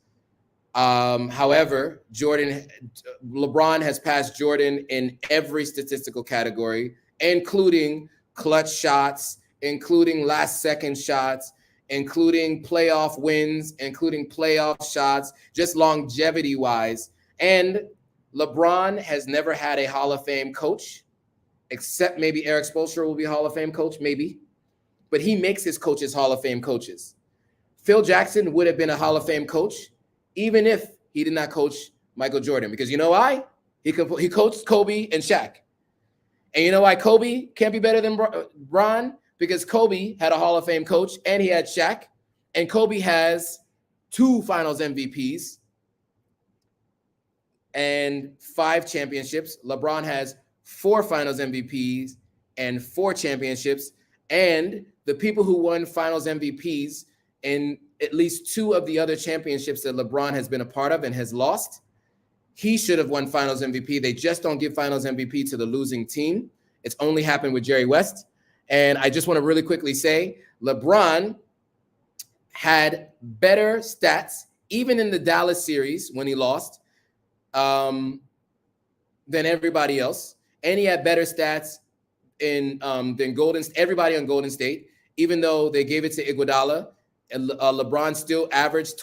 However, LeBron has passed Jordan in every statistical category, including clutch shots, including last second shots, including playoff wins, including playoff shots, just longevity wise. And LeBron has never had a Hall of Fame coach, except maybe Eric Spoelstra will be a Hall of Fame coach, maybe. But he makes his coaches Hall of Fame coaches. Phil Jackson would have been a Hall of Fame coach, even if he did not coach Michael Jordan. Because you know why? He coached Kobe and Shaq. And you know why Kobe can't be better than Bron? Because Kobe had a Hall of Fame coach and he had Shaq. And Kobe has 2 finals MVPs and 5 championships. LeBron has 4 finals MVPs and 4 championships. And the people who won finals MVPs in at least 2 of the other championships that LeBron has been a part of and has lost, he should have won finals MVP. They just don't give finals MVP to the losing team. It's only happened with Jerry West. And I just want to really quickly say, LeBron had better stats, even in the Dallas series when he lost, than everybody else. And he had better stats than everybody on Golden State, even though they gave it to Iguodala. And LeBron still averaged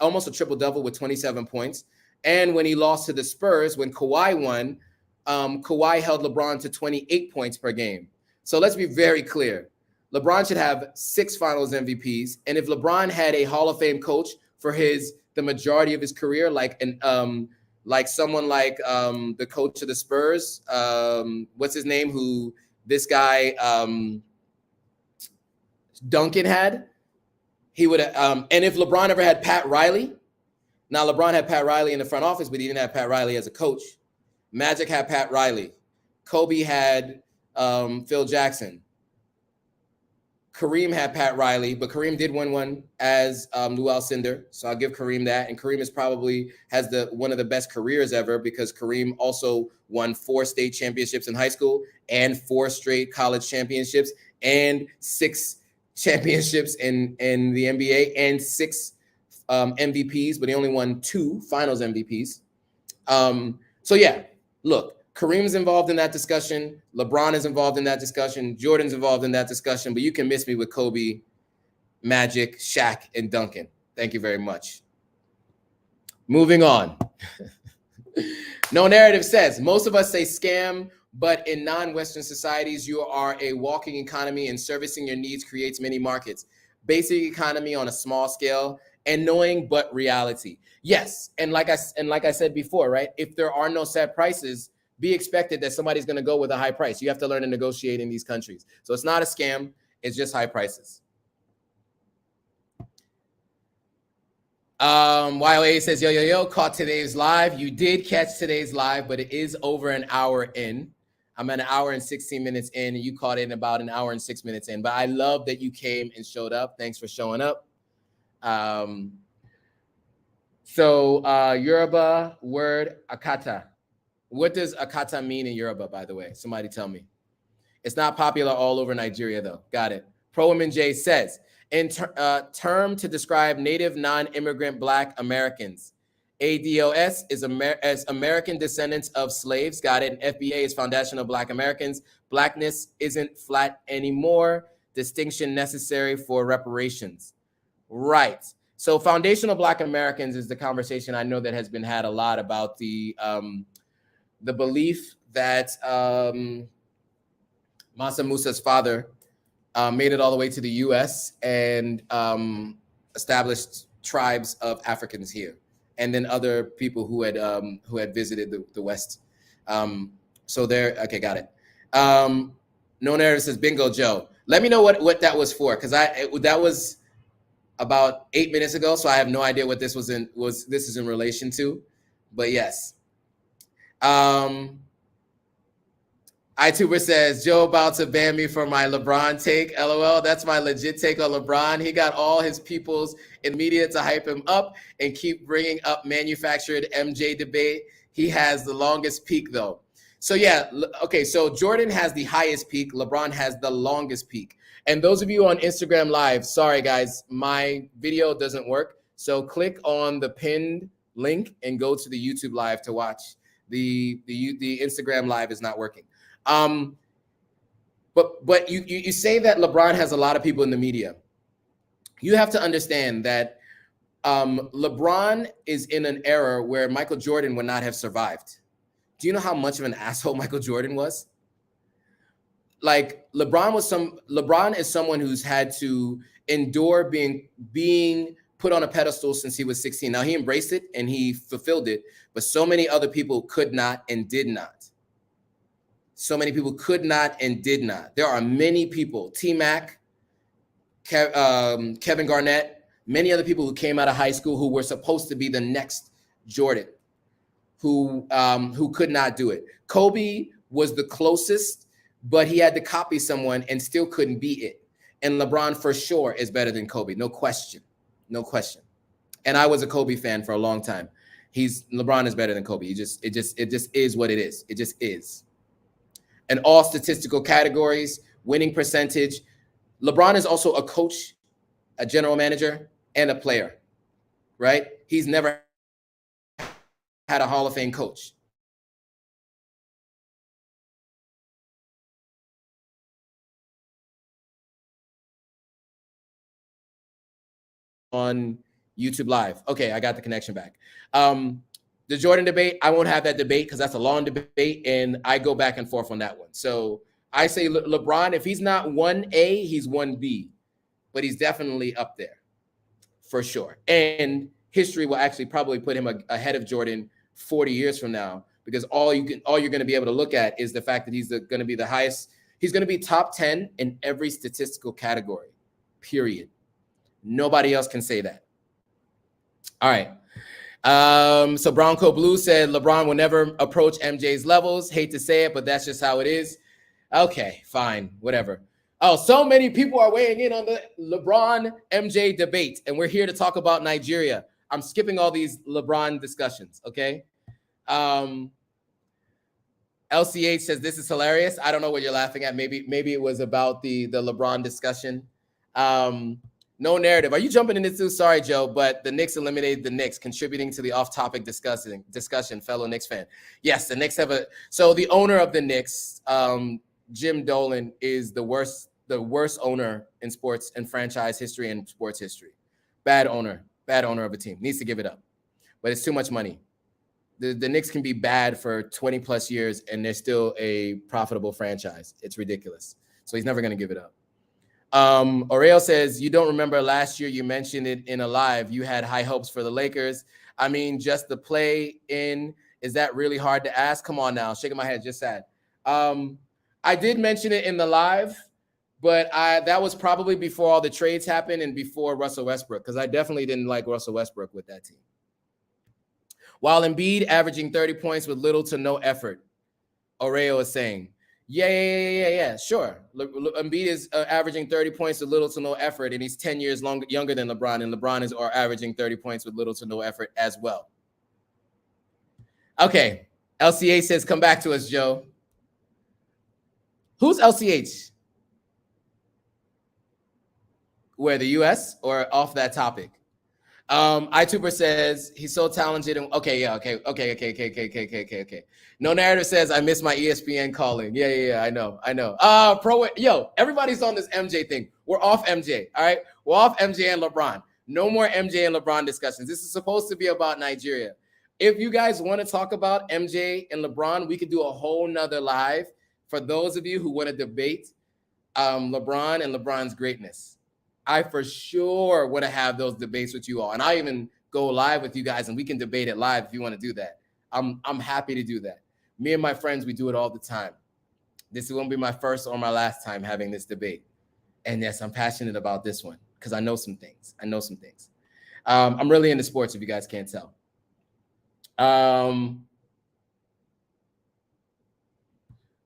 almost a triple-double with 27 points. And when he lost to the Spurs, when Kawhi won, Kawhi held LeBron to 28 points per game. So let's be very clear. LeBron should have 6 finals MVPs. And if LeBron had a Hall of Fame coach for the majority of his career, like someone like the coach of the Spurs, what's his name? This guy, Duncan had, he would have. And if LeBron ever had Pat Riley, now LeBron had Pat Riley in the front office, but he didn't have Pat Riley as a coach. Magic had Pat Riley. Kobe had Phil Jackson. Kareem had Pat Riley, but Kareem did win one as Lou Alcindor, so I'll give Kareem that. And Kareem is probably has one of the best careers ever because Kareem also won 4 state championships in high school and 4 straight college championships and 6 championships in the NBA and 6 MVPs, but he only won 2 Finals MVPs. So yeah, look. Kareem's involved in that discussion. LeBron is involved in that discussion. Jordan's involved in that discussion, but you can miss me with Kobe, Magic, Shaq, and Duncan. Thank you very much. Moving on. No Narrative says, most of us say scam, but in non-Western societies, you are a walking economy and servicing your needs creates many markets. Basic economy on a small scale, annoying but reality. Yes, and like I said before, right? If there are no set prices, be expected that somebody's going to go with a high price. You have to learn to negotiate in these countries. So it's not a scam. It's just high prices. YOA says, yo, caught today's live. You did catch today's live, but it is over an hour in. I'm at an hour and 16 minutes in, and you caught it in about an hour and 6 minutes in. But I love that you came and showed up. Thanks for showing up. Yoruba word akata. What does akata mean in Yoruba, by the way? Somebody tell me. It's not popular all over Nigeria, though. Got it. Pro Women J says, term to describe native non-immigrant Black Americans. ADOS is as American descendants of slaves. Got it. And FBA is foundational Black Americans. Blackness isn't flat anymore. Distinction necessary for reparations. Right. So foundational Black Americans is the conversation I know that has been had a lot about the belief that Mansa Musa's father made it all the way to the U.S. and established tribes of Africans here, and then other people who had visited the West. So there, okay, got it. No Narrative says, bingo, Joe. Let me know what that was for, because that was about 8 minutes ago, so I have no idea what this this is in relation to, but yes. iTuber says, Joe about to ban me for my LeBron take. LOL, that's my legit take on LeBron. He got all his peoples in media to hype him up and keep bringing up manufactured MJ debate. He has the longest peak, though. So yeah, okay, so Jordan has the highest peak. LeBron has the longest peak. And those of you on Instagram Live, sorry guys, my video doesn't work. So click on the pinned link and go to the YouTube Live to watch. The Instagram Live is not working. But you say that LeBron has a lot of people in the media. You have to understand that LeBron is in an era where Michael Jordan would not have survived. Do you know how much of an asshole Michael Jordan was? Like LeBron is someone who's had to endure being put on a pedestal since he was 16. Now he embraced it and he fulfilled it, but so many other people could not and did not. So many people could not and did not. There are many people, T-Mac, Kevin Garnett, many other people who came out of high school who were supposed to be the next Jordan, who could not do it. Kobe was the closest, but he had to copy someone and still couldn't beat it. And LeBron for sure is better than Kobe, no question, no question. And I was a Kobe fan for a long time. LeBron is better than Kobe. It just is what it is. It just is. And all statistical categories, winning percentage. LeBron is also a coach, a general manager, and a player, right? He's never had a Hall of Fame coach. On YouTube Live. Okay, I got the connection back. The Jordan debate, I won't have that debate because that's a long debate, and I go back and forth on that one. So I say LeBron, if he's not 1A, he's 1B, but he's definitely up there for sure. And history will actually probably put him ahead of Jordan 40 years from now, because all you're going to be able to look at is the fact that he's going to be the highest. He's going to be top 10 in every statistical category. period. Nobody else can say that. All right. So Bronco Blue said LeBron will never approach MJ's levels. Hate to say it, but that's just how it is. Okay, fine, whatever. Oh, so many people are weighing in on the LeBron MJ debate, and we're here to talk about Nigeria. I'm skipping all these LeBron discussions, okay? LCH says this is hilarious. I don't know what you're laughing at. Maybe it was about the LeBron discussion. No narrative. Are you jumping into this? Sorry, Joe, but the Knicks eliminated the Knicks, contributing to the off-topic discussion. Fellow Knicks fan. Yes, the Knicks have so the owner of the Knicks, Jim Dolan, is the worst owner in sports and franchise history and sports history. Bad owner of a team. Needs to give it up. But it's too much money. The Knicks can be bad for 20 plus years and they're still a profitable franchise. It's ridiculous. So he's never going to give it up. Oreo says, you don't remember last year you mentioned it in a live. You had high hopes for the Lakers. I mean, just the play in, is that really hard to ask? Come on now. Shaking my head, just sad. I did mention it in the live, but that was probably before all the trades happened and before Russell Westbrook, because I definitely didn't like Russell Westbrook with that team. While Embiid averaging 30 points with little to no effort, Oreo is saying, yeah, sure. Embiid is averaging 30 points with little to no effort, and he's 10 years younger than LeBron, and LeBron is averaging 30 points with little to no effort as well. Okay, LCH says, come back to us, Joe. Who's LCH? Where, the US or off that topic? iTuber says he's so talented. And okay. No narrative says I miss my ESPN calling. Yeah. I know. Everybody's on this MJ thing. We're off MJ. All right, we're off MJ and LeBron. No more MJ and LeBron discussions. This is supposed to be about Nigeria. If you guys want to talk about MJ and LeBron, we could do a whole nother live for those of you who want to debate LeBron and LeBron's greatness. I for sure want to have those debates with you all. And I even go live with you guys and we can debate it live if you want to do that. I'm happy to do that. Me and my friends, we do it all the time. This won't be my first or my last time having this debate. And yes, I'm passionate about this one because I know some things. I'm really into sports if you guys can't tell.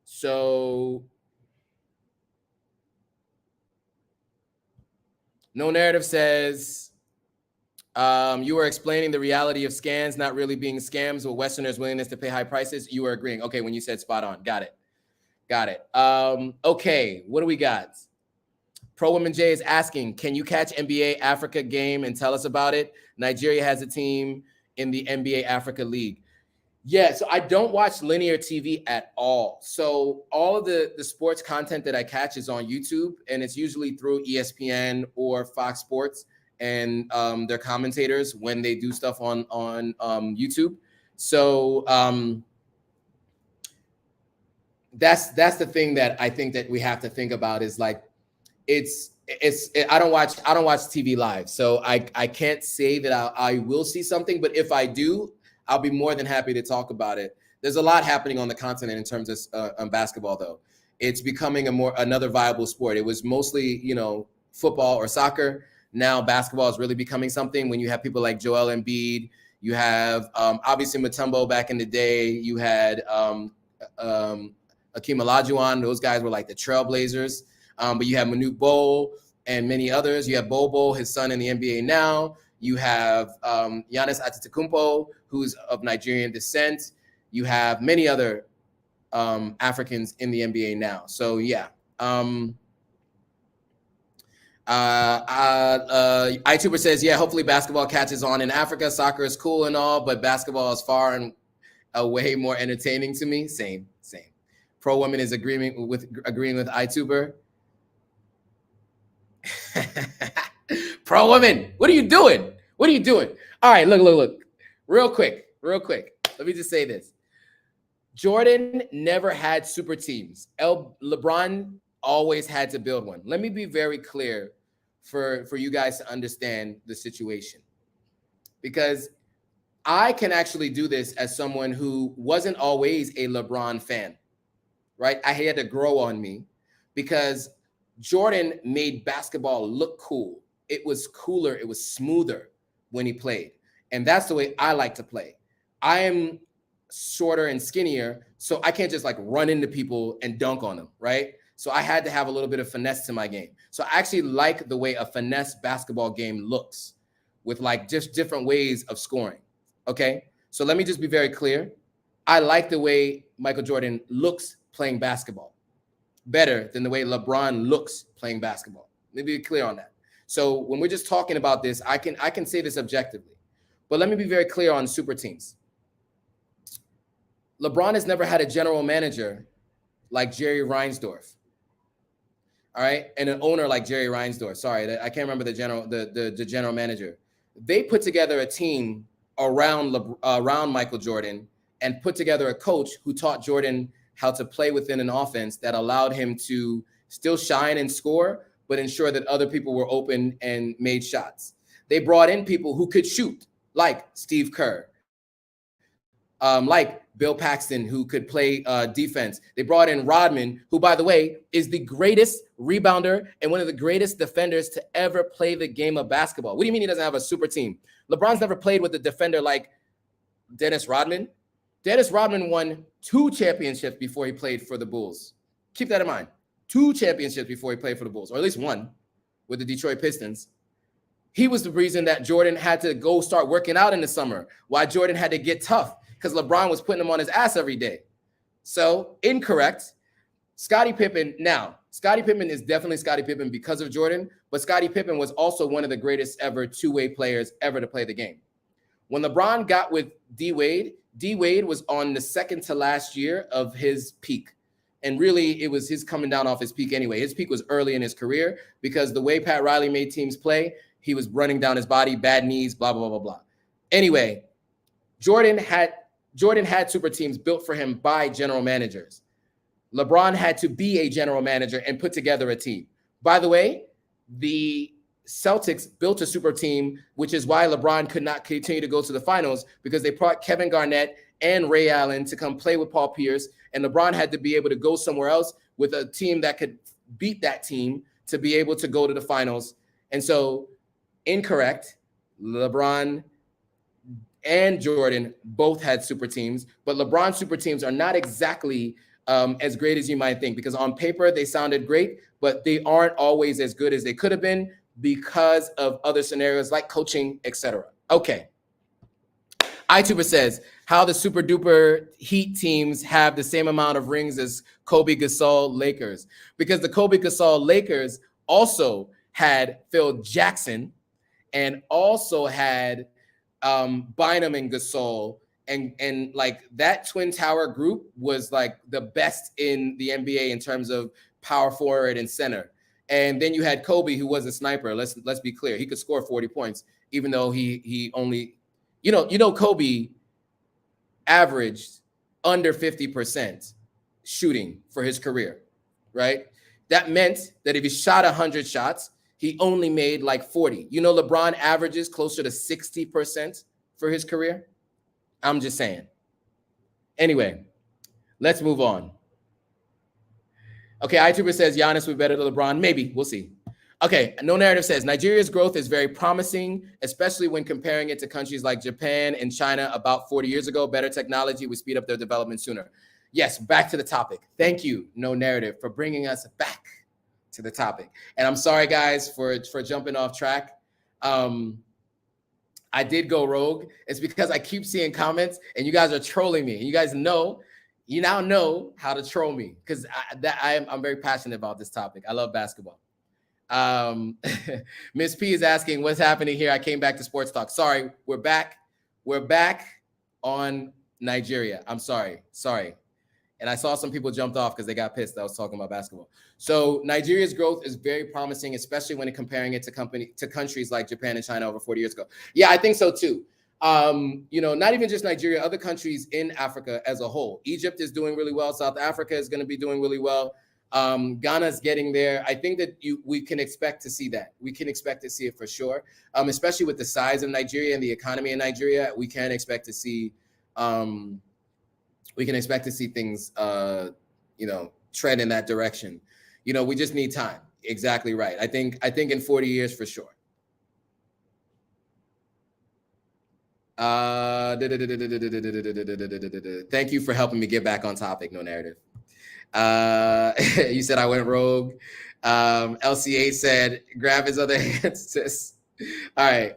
So No narrative says you were explaining the reality of scams not really being scams with Westerners' willingness to pay high prices. You were agreeing. Okay, when you said spot on. Got it. Okay, what do we got? Pro Women J is asking, can you catch NBA Africa game and tell us about it? Nigeria has a team in the NBA Africa League. Yeah, so I don't watch linear TV at all. So all of the sports content that I catch is on YouTube, and it's usually through ESPN or Fox Sports and their commentators when they do stuff on YouTube. So that's the thing that I think that we have to think about is like I don't watch TV live, so I can't say that I will see something, but if I do, I'll be more than happy to talk about it. There's a lot happening on the continent in terms of basketball, though. It's becoming another viable sport. It was mostly, football or soccer. Now basketball is really becoming something. When you have people like Joel Embiid, you have obviously Mutombo back in the day. You had Akeem Olajuwon. Those guys were like the trailblazers. But you have Manute Bol and many others. You have Bobo, his son in the NBA now. You have Giannis Antetokounmpo, who's of Nigerian descent. You have many other Africans in the NBA now. So yeah. iTuber says, yeah, hopefully basketball catches on in Africa. Soccer is cool and all, but basketball is far and away more entertaining to me. Same. Pro Woman is agreeing with iTuber. Pro Woman, what are you doing? All right, look. Real quick. Let me just say this. Jordan never had super teams. LeBron always had to build one. Let me be very clear for you guys to understand the situation. Because I can actually do this as someone who wasn't always a LeBron fan, right? I had to grow on me because Jordan made basketball look cool. It was cooler. It was smoother when he played. And that's the way I like to play. I am shorter and skinnier, so I can't just like run into people and dunk on them, right? So I had to have a little bit of finesse to my game. So I actually like the way a finesse basketball game looks with like just different ways of scoring. Okay. So let me just be very clear. I like the way Michael Jordan looks playing basketball better than the way LeBron looks playing basketball. Let me be clear on that. So when we're just talking about this, I can say this objectively. But let me be very clear on super teams. LeBron has never had a general manager like Jerry Reinsdorf. All right, and an owner like Jerry Reinsdorf. Sorry, I can't remember the general manager. They put together a team around Michael Jordan and put together a coach who taught Jordan how to play within an offense that allowed him to still shine and score, but ensure that other people were open and made shots. They brought in people who could shoot, like Steve Kerr, like Bill Paxton, who could play defense. They brought in Rodman, who, by the way, is the greatest rebounder and one of the greatest defenders to ever play the game of basketball. What do you mean he doesn't have a super team? LeBron's never played with a defender like Dennis Rodman. Dennis Rodman won 2 championships before he played for the Bulls. Keep that in mind. 2 championships before he played for the Bulls, or at least 1 with the Detroit Pistons. He was the reason that Jordan had to go start working out in the summer, why Jordan had to get tough, because LeBron was putting him on his ass every day. So, incorrect. Scottie Pippen is definitely Scottie Pippen because of Jordan, but Scottie Pippen was also one of the greatest ever two-way players ever to play the game. When LeBron got with D Wade was on the second to last year of his peak. And really, it was his coming down off his peak anyway. His peak was early in his career because the way Pat Riley made teams play, he was running down his body, bad knees, blah, blah, blah, blah, blah. Anyway, Jordan had super teams built for him by general managers. LeBron had to be a general manager and put together a team. By the way, the Celtics built a super team, which is why LeBron could not continue to go to the finals, because they brought Kevin Garnett and Ray Allen to come play with Paul Pierce, and LeBron had to be able to go somewhere else with a team that could beat that team to be able to go to the finals. And so, incorrect, LeBron and Jordan both had super teams, but LeBron's super teams are not exactly as great as you might think, because on paper they sounded great, but they aren't always as good as they could have been because of other scenarios like coaching, etc. Okay. iTuber says how the super duper Heat teams have the same amount of rings as Kobe Gasol Lakers, because the Kobe Gasol Lakers also had Phil Jackson and also had Bynum and Gasol, and like that Twin Tower group was like the best in the NBA in terms of power forward and center. And then you had Kobe, who was a sniper. Let's be clear. He could score 40 points, even though he only, Kobe averaged under 50% shooting for his career, right? That meant that if he shot 100 shots, he only made like 40. LeBron averages closer to 60% for his career. I'm just saying. Anyway, let's move on. Okay, iTuber says Giannis would be better than LeBron. Maybe. We'll see. Okay, No Narrative says Nigeria's growth is very promising, especially when comparing it to countries like Japan and China about 40 years ago. Better technology would speed up their development sooner. Yes, back to the topic. Thank you, No Narrative, for bringing us back to the topic. And I'm sorry, guys, for jumping off track. I did go rogue. It's because I keep seeing comments and you guys are trolling me. You guys know. You now know how to troll me, because I'm very passionate about this topic. I love basketball. Miss P is asking, what's happening here? I came back to sports talk. Sorry, we're back. We're back on Nigeria. I'm sorry. And I saw some people jumped off because they got pissed that I was talking about basketball. So Nigeria's growth is very promising, especially when comparing it to countries like Japan and China over 40 years ago. Yeah, I think so too. Not even just Nigeria, other countries in Africa as a whole. Egypt is doing really well. South Africa is going to be doing really well. Ghana's getting there. I think that we can expect to see that. We can expect to see it for sure. Especially with the size of Nigeria and the economy in Nigeria, we can expect to see things, trend in that direction. We just need time. exactly right. I think in 40 years for sure. Thank you for helping me get back on topic. No narrative. You said I went rogue. LCA said grab his other hand, sis. All right.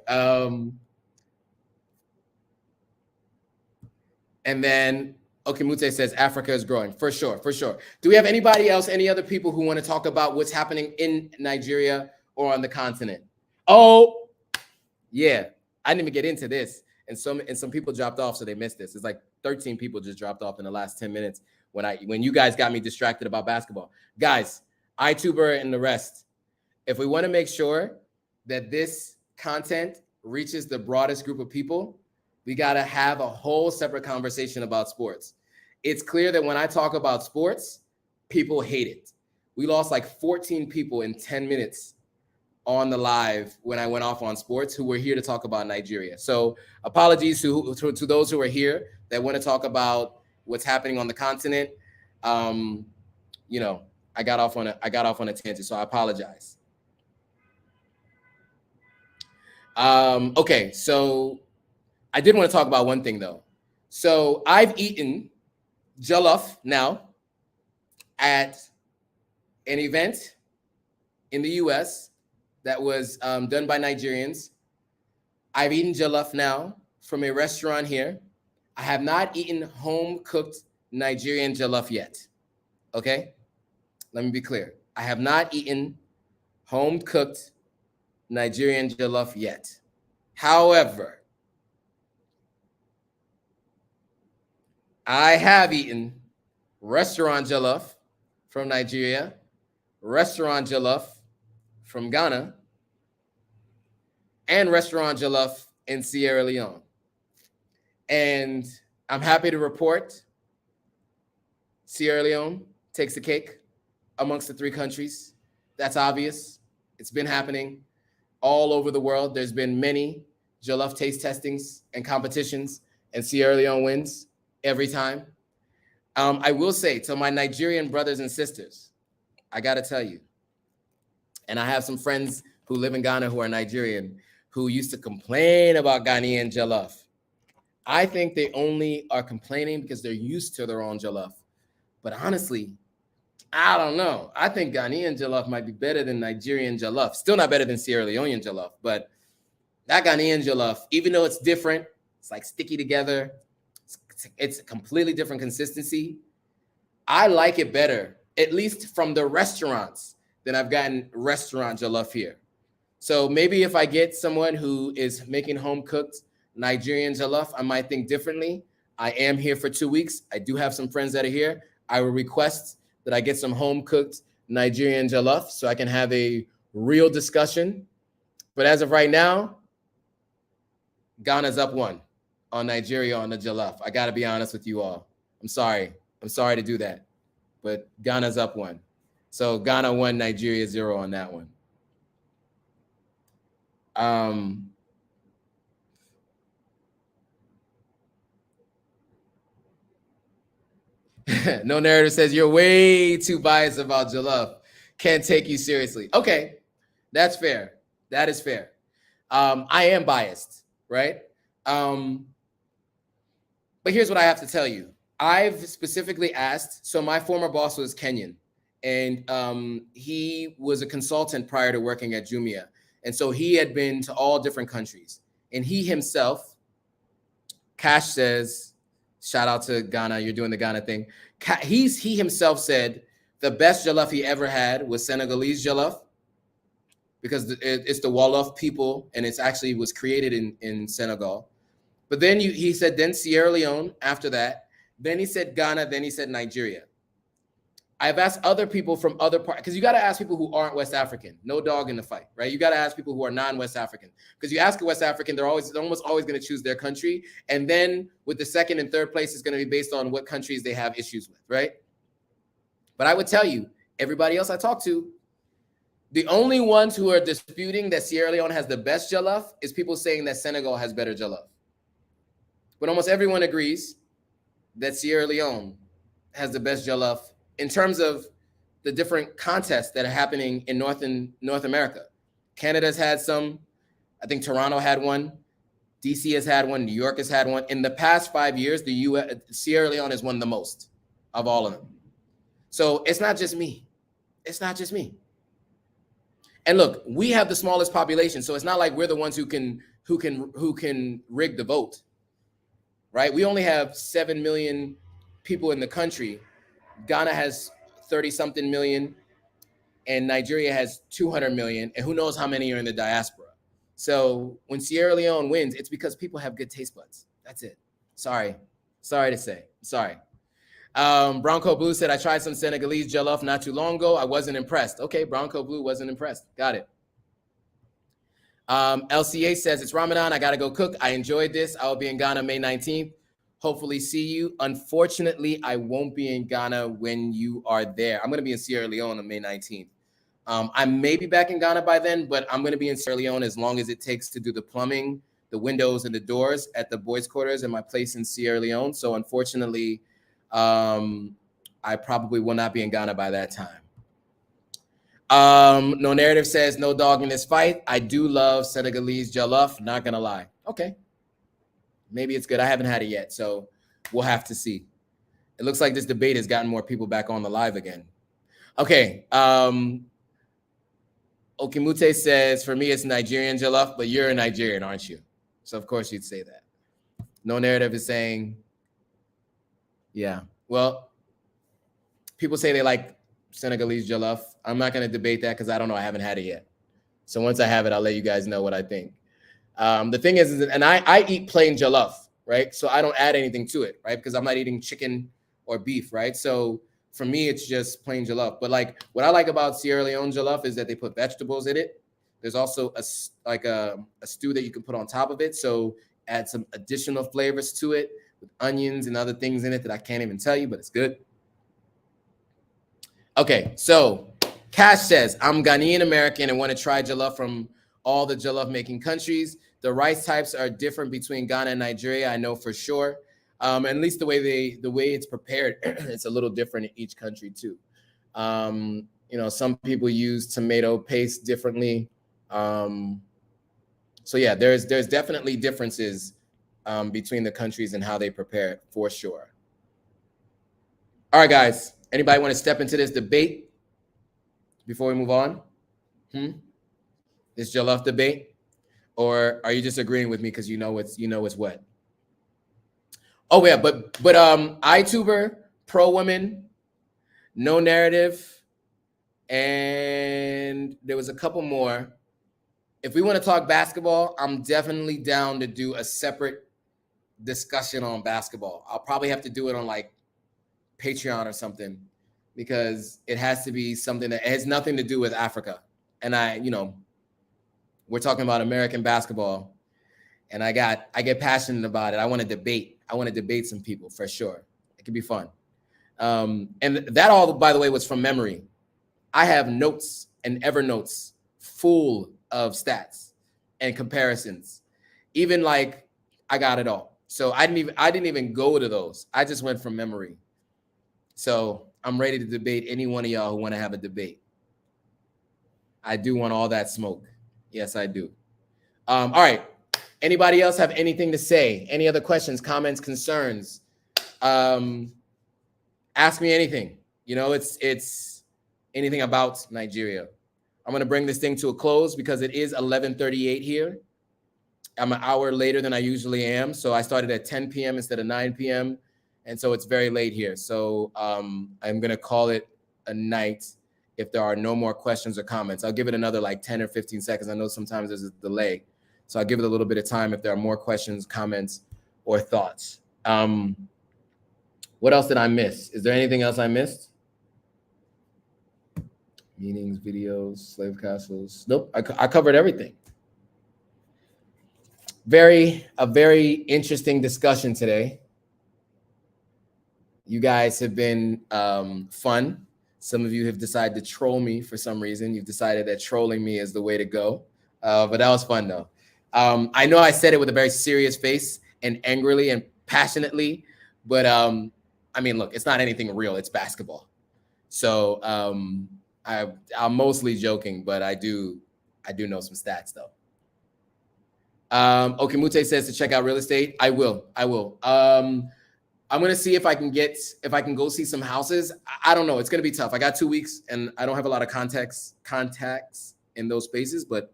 And then Okimute says Africa is growing. For sure, for sure. Do we have anybody else, any other people who want to talk about what's happening in Nigeria or on the continent? Oh, yeah. I didn't even get into this. And some people dropped off, so they missed this. It's like 13 people just dropped off in the last 10 minutes when you guys got me distracted about basketball. Guys, iTuber and the rest, if we want to make sure that this content reaches the broadest group of people, we got to have a whole separate conversation about sports. It's clear that when I talk about sports, people hate it. We lost like 14 people in 10 minutes on the live when I went off on sports who were here to talk about Nigeria. So apologies to those who are here that want to talk about what's happening on the continent. You know, I got off on a tangent, so I apologize. Okay, so I did want to talk about one thing though. So I've eaten jollof now at an event in the US that was done by Nigerians. I've eaten jollof now from a restaurant here. I have not eaten home-cooked Nigerian jollof yet. Okay? Let me be clear. I have not eaten home-cooked Nigerian jollof yet. However, I have eaten restaurant jollof from Nigeria, restaurant jollof from Ghana, and restaurant jollof in Sierra Leone. And I'm happy to report Sierra Leone takes the cake amongst the three countries. That's obvious. It's been happening all over the world. There's been many jollof taste testings and competitions, and Sierra Leone wins every time. I will say to my Nigerian brothers and sisters, I got to tell you, and I have some friends who live in Ghana who are Nigerian who used to complain about Ghanaian jollof. I think they only are complaining because they're used to their own jollof. But honestly, I don't know. I think Ghanaian jollof might be better than Nigerian jollof. Still not better than Sierra Leonean jollof, but that Ghanaian jollof, even though it's different, it's like sticky together, it's a completely different consistency. I like it better, at least from the restaurants, than I've gotten restaurant jollof here. So maybe if I get someone who is making home-cooked Nigerian jollof, I might think differently. I am here for 2 weeks. I do have some friends that are here. I will request that I get some home-cooked Nigerian jollof so I can have a real discussion. But as of right now, Ghana's up 1 on Nigeria on the jollof. I got to be honest with you all. I'm sorry. I'm sorry to do that. But Ghana's up 1. So Ghana 1, Nigeria 0 on that one. No narrative says you're way too biased about jollof. Can't take you seriously. Okay, that's fair. That is fair. I am biased, right? But here's what I have to tell you. I've specifically asked, so my former boss was Kenyan, and he was a consultant prior to working at Jumia. And so he had been to all different countries. And he himself, Cash says, shout out to Ghana, you're doing the Ghana thing. He himself said the best jollof he ever had was Senegalese jollof, because it's the Wolof people, and it's actually was created in Senegal. But then he said, then Sierra Leone after that. Then he said Ghana, then he said Nigeria. I've asked other people from other parts, because you got to ask people who aren't West African. No dog in the fight, right? You got to ask people who are non-West African, because you ask a West African, they're almost always going to choose their country. And then with the second and third place, it's going to be based on what countries they have issues with, right? But I would tell you, everybody else I talk to, the only ones who are disputing that Sierra Leone has the best jollof is people saying that Senegal has better jollof. But almost everyone agrees that Sierra Leone has the best jollof in terms of the different contests that are happening in North America. Canada's had some. I think Toronto had one. DC has had one. New York has had one. In the past 5 years, the U.S. Sierra Leone has won the most of all of them. So it's not just me. It's not just me. And look, we have the smallest population, so it's not like we're the ones who can rig the vote, right? We only have 7 million people in the country. Ghana has 30-something million, and Nigeria has 200 million, and who knows how many are in the diaspora. So when Sierra Leone wins, it's because people have good taste buds. That's it. Sorry to say. Sorry. Bronco Blue said, I tried some Senegalese jollof not too long ago. I wasn't impressed. Okay, Bronco Blue wasn't impressed. Got it. LCA says, it's Ramadan. I got to go cook. I enjoyed this. I will be in Ghana May 19th. Hopefully see you. Unfortunately, I won't be in Ghana when you are there. I'm going to be in Sierra Leone on May 19th. I may be back in Ghana by then, but I'm going to be in Sierra Leone as long as it takes to do the plumbing, the windows, and the doors at the boys' quarters in my place in Sierra Leone. So unfortunately, I probably will not be in Ghana by that time. No Narrative says, no dog in this fight. I do love Senegalese jollof, not going to lie. Okay. Maybe it's good. I haven't had it yet, so we'll have to see. It looks like this debate has gotten more people back on the live again. Okay. Okimute says, for me, it's Nigerian jollof, but you're a Nigerian, aren't you? So, of course, you'd say that. No Narrative is saying, yeah. Well, people say they like Senegalese jollof. I'm not going to debate that because I don't know. I haven't had it yet. So once I have it, I'll let you guys know what I think. The thing is and I eat plain jollof, right? So I don't add anything to it, right? Because I'm not eating chicken or beef, right? So for me, it's just plain jollof. But like what I like about Sierra Leone jollof is that they put vegetables in it. There's also a stew that you can put on top of it. So add some additional flavors to it with onions and other things in it that I can't even tell you, but it's good. Okay, so Cash says, I'm Ghanaian American and want to try jollof from all the jollof making countries. The rice types are different between Ghana and Nigeria, I know for sure. At least the way it's prepared, it's a little different in each country too. Some people use tomato paste differently. So yeah, there's definitely differences between the countries and how they prepare it for sure. All right, guys. Anybody want to step into this debate before we move on? This jollof debate, or are you just agreeing with me because you know it's what? Oh yeah, but iTuber, Pro Women, No Narrative, and there was a couple more. If we want to talk basketball, I'm definitely down to do a separate discussion on basketball. I'll probably have to do it on like Patreon or something because it has to be something that has nothing to do with Africa. And we're talking about American basketball, and I get passionate about it. I want to debate some people for sure. It could be fun. And that all, by the way, was from memory. I have notes and Evernotes full of stats and comparisons. Even like I got it all. So I didn't even go to those. I just went from memory. So I'm ready to debate any one of y'all who want to have a debate. I do want all that smoke. Yes, I do. All right. Anybody else have anything to say? Any other questions, comments, concerns? Ask me anything. It's anything about Nigeria. I'm going to bring this thing to a close because it is 11:38 here. I'm an hour later than I usually am. So I started at 10 p.m. instead of 9 p.m. And so it's very late here. So I'm going to call it a night if there are no more questions or comments. I'll give it another like 10 or 15 seconds. I know sometimes there's a delay. So I'll give it a little bit of time if there are more questions, comments, or thoughts. What else did I miss? Is there anything else I missed? Meetings, videos, slave castles. Nope, I covered everything. A very interesting discussion today. You guys have been fun. Some of you have decided to troll me for some reason. You've decided that trolling me is the way to go. But that was fun, though. I know I said it with a very serious face and angrily and passionately. But, look, it's not anything real. It's basketball. So I'm mostly joking, but I do know some stats though. Okimute says to check out real estate. I will. I'm gonna see if I can go see some houses. I don't know. It's gonna be tough. I got 2 weeks and I don't have a lot of contacts in those spaces, but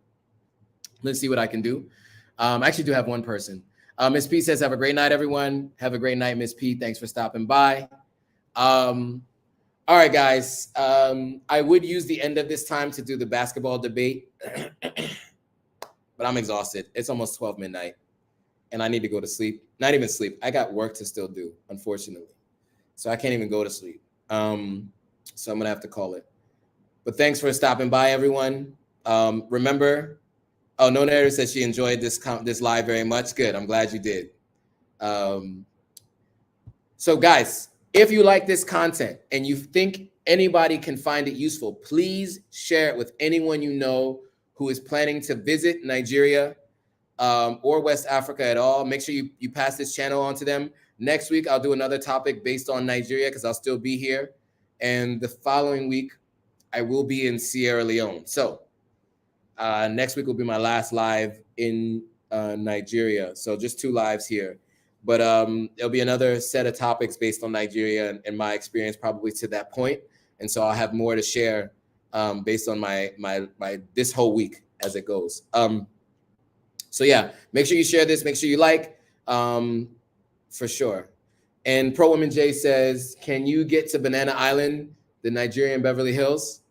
let's see what I can do. I actually do have one person. Miss P says, have a great night, everyone. Have a great night, Miss P. Thanks for stopping by. All right, guys. I would use the end of this time to do the basketball debate, but I'm exhausted. It's almost 12 midnight and I need to go to sleep. Not even sleep. I got work to still do, unfortunately. So I can't even go to sleep. So I'm going to have to call it. But thanks for stopping by, everyone. Remember, No Narrator says she enjoyed this live very much. Good. I'm glad you did. So guys, if you like this content and you think anybody can find it useful, please share it with anyone you know who is planning to visit Nigeria or West Africa at all. Make sure you pass this channel on to them. Next week, I'll do another topic based on Nigeria because I'll still be here. And the following week, I will be in Sierra Leone. So next week will be my last live in Nigeria. So just 2 lives here. But there'll be another set of topics based on Nigeria and my experience probably to that point. And so I'll have more to share based on my this whole week as it goes. So yeah, make sure you share this. Make sure you like, for sure. And Pro Woman J says, can you get to Banana Island, the Nigerian Beverly Hills?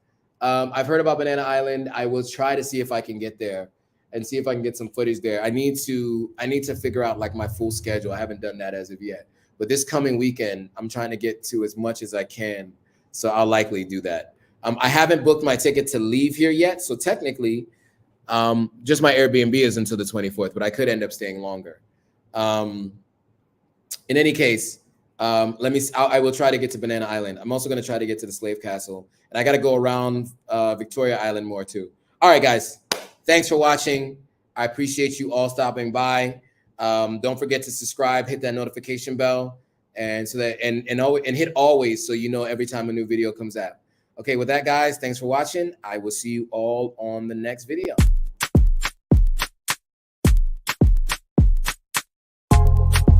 I've heard about Banana Island. I will try to see if I can get there and see if I can get some footage there. I need to figure out like my full schedule. I haven't done that as of yet. But this coming weekend, I'm trying to get to as much as I can. So I'll likely do that. I haven't booked my ticket to leave here yet. So technically, just my Airbnb is until the 24th, but I could end up staying longer. In any case, I will try to get to Banana Island. I'm also going to try to get to the Slave Castle, and I got to go around Victoria Island more too. All right, guys, thanks for watching. I appreciate you all stopping by. Don't forget to subscribe, hit that notification bell, and so that and hit always so you know every time a new video comes out. Okay, with that, guys, thanks for watching. I will see you all on the next video.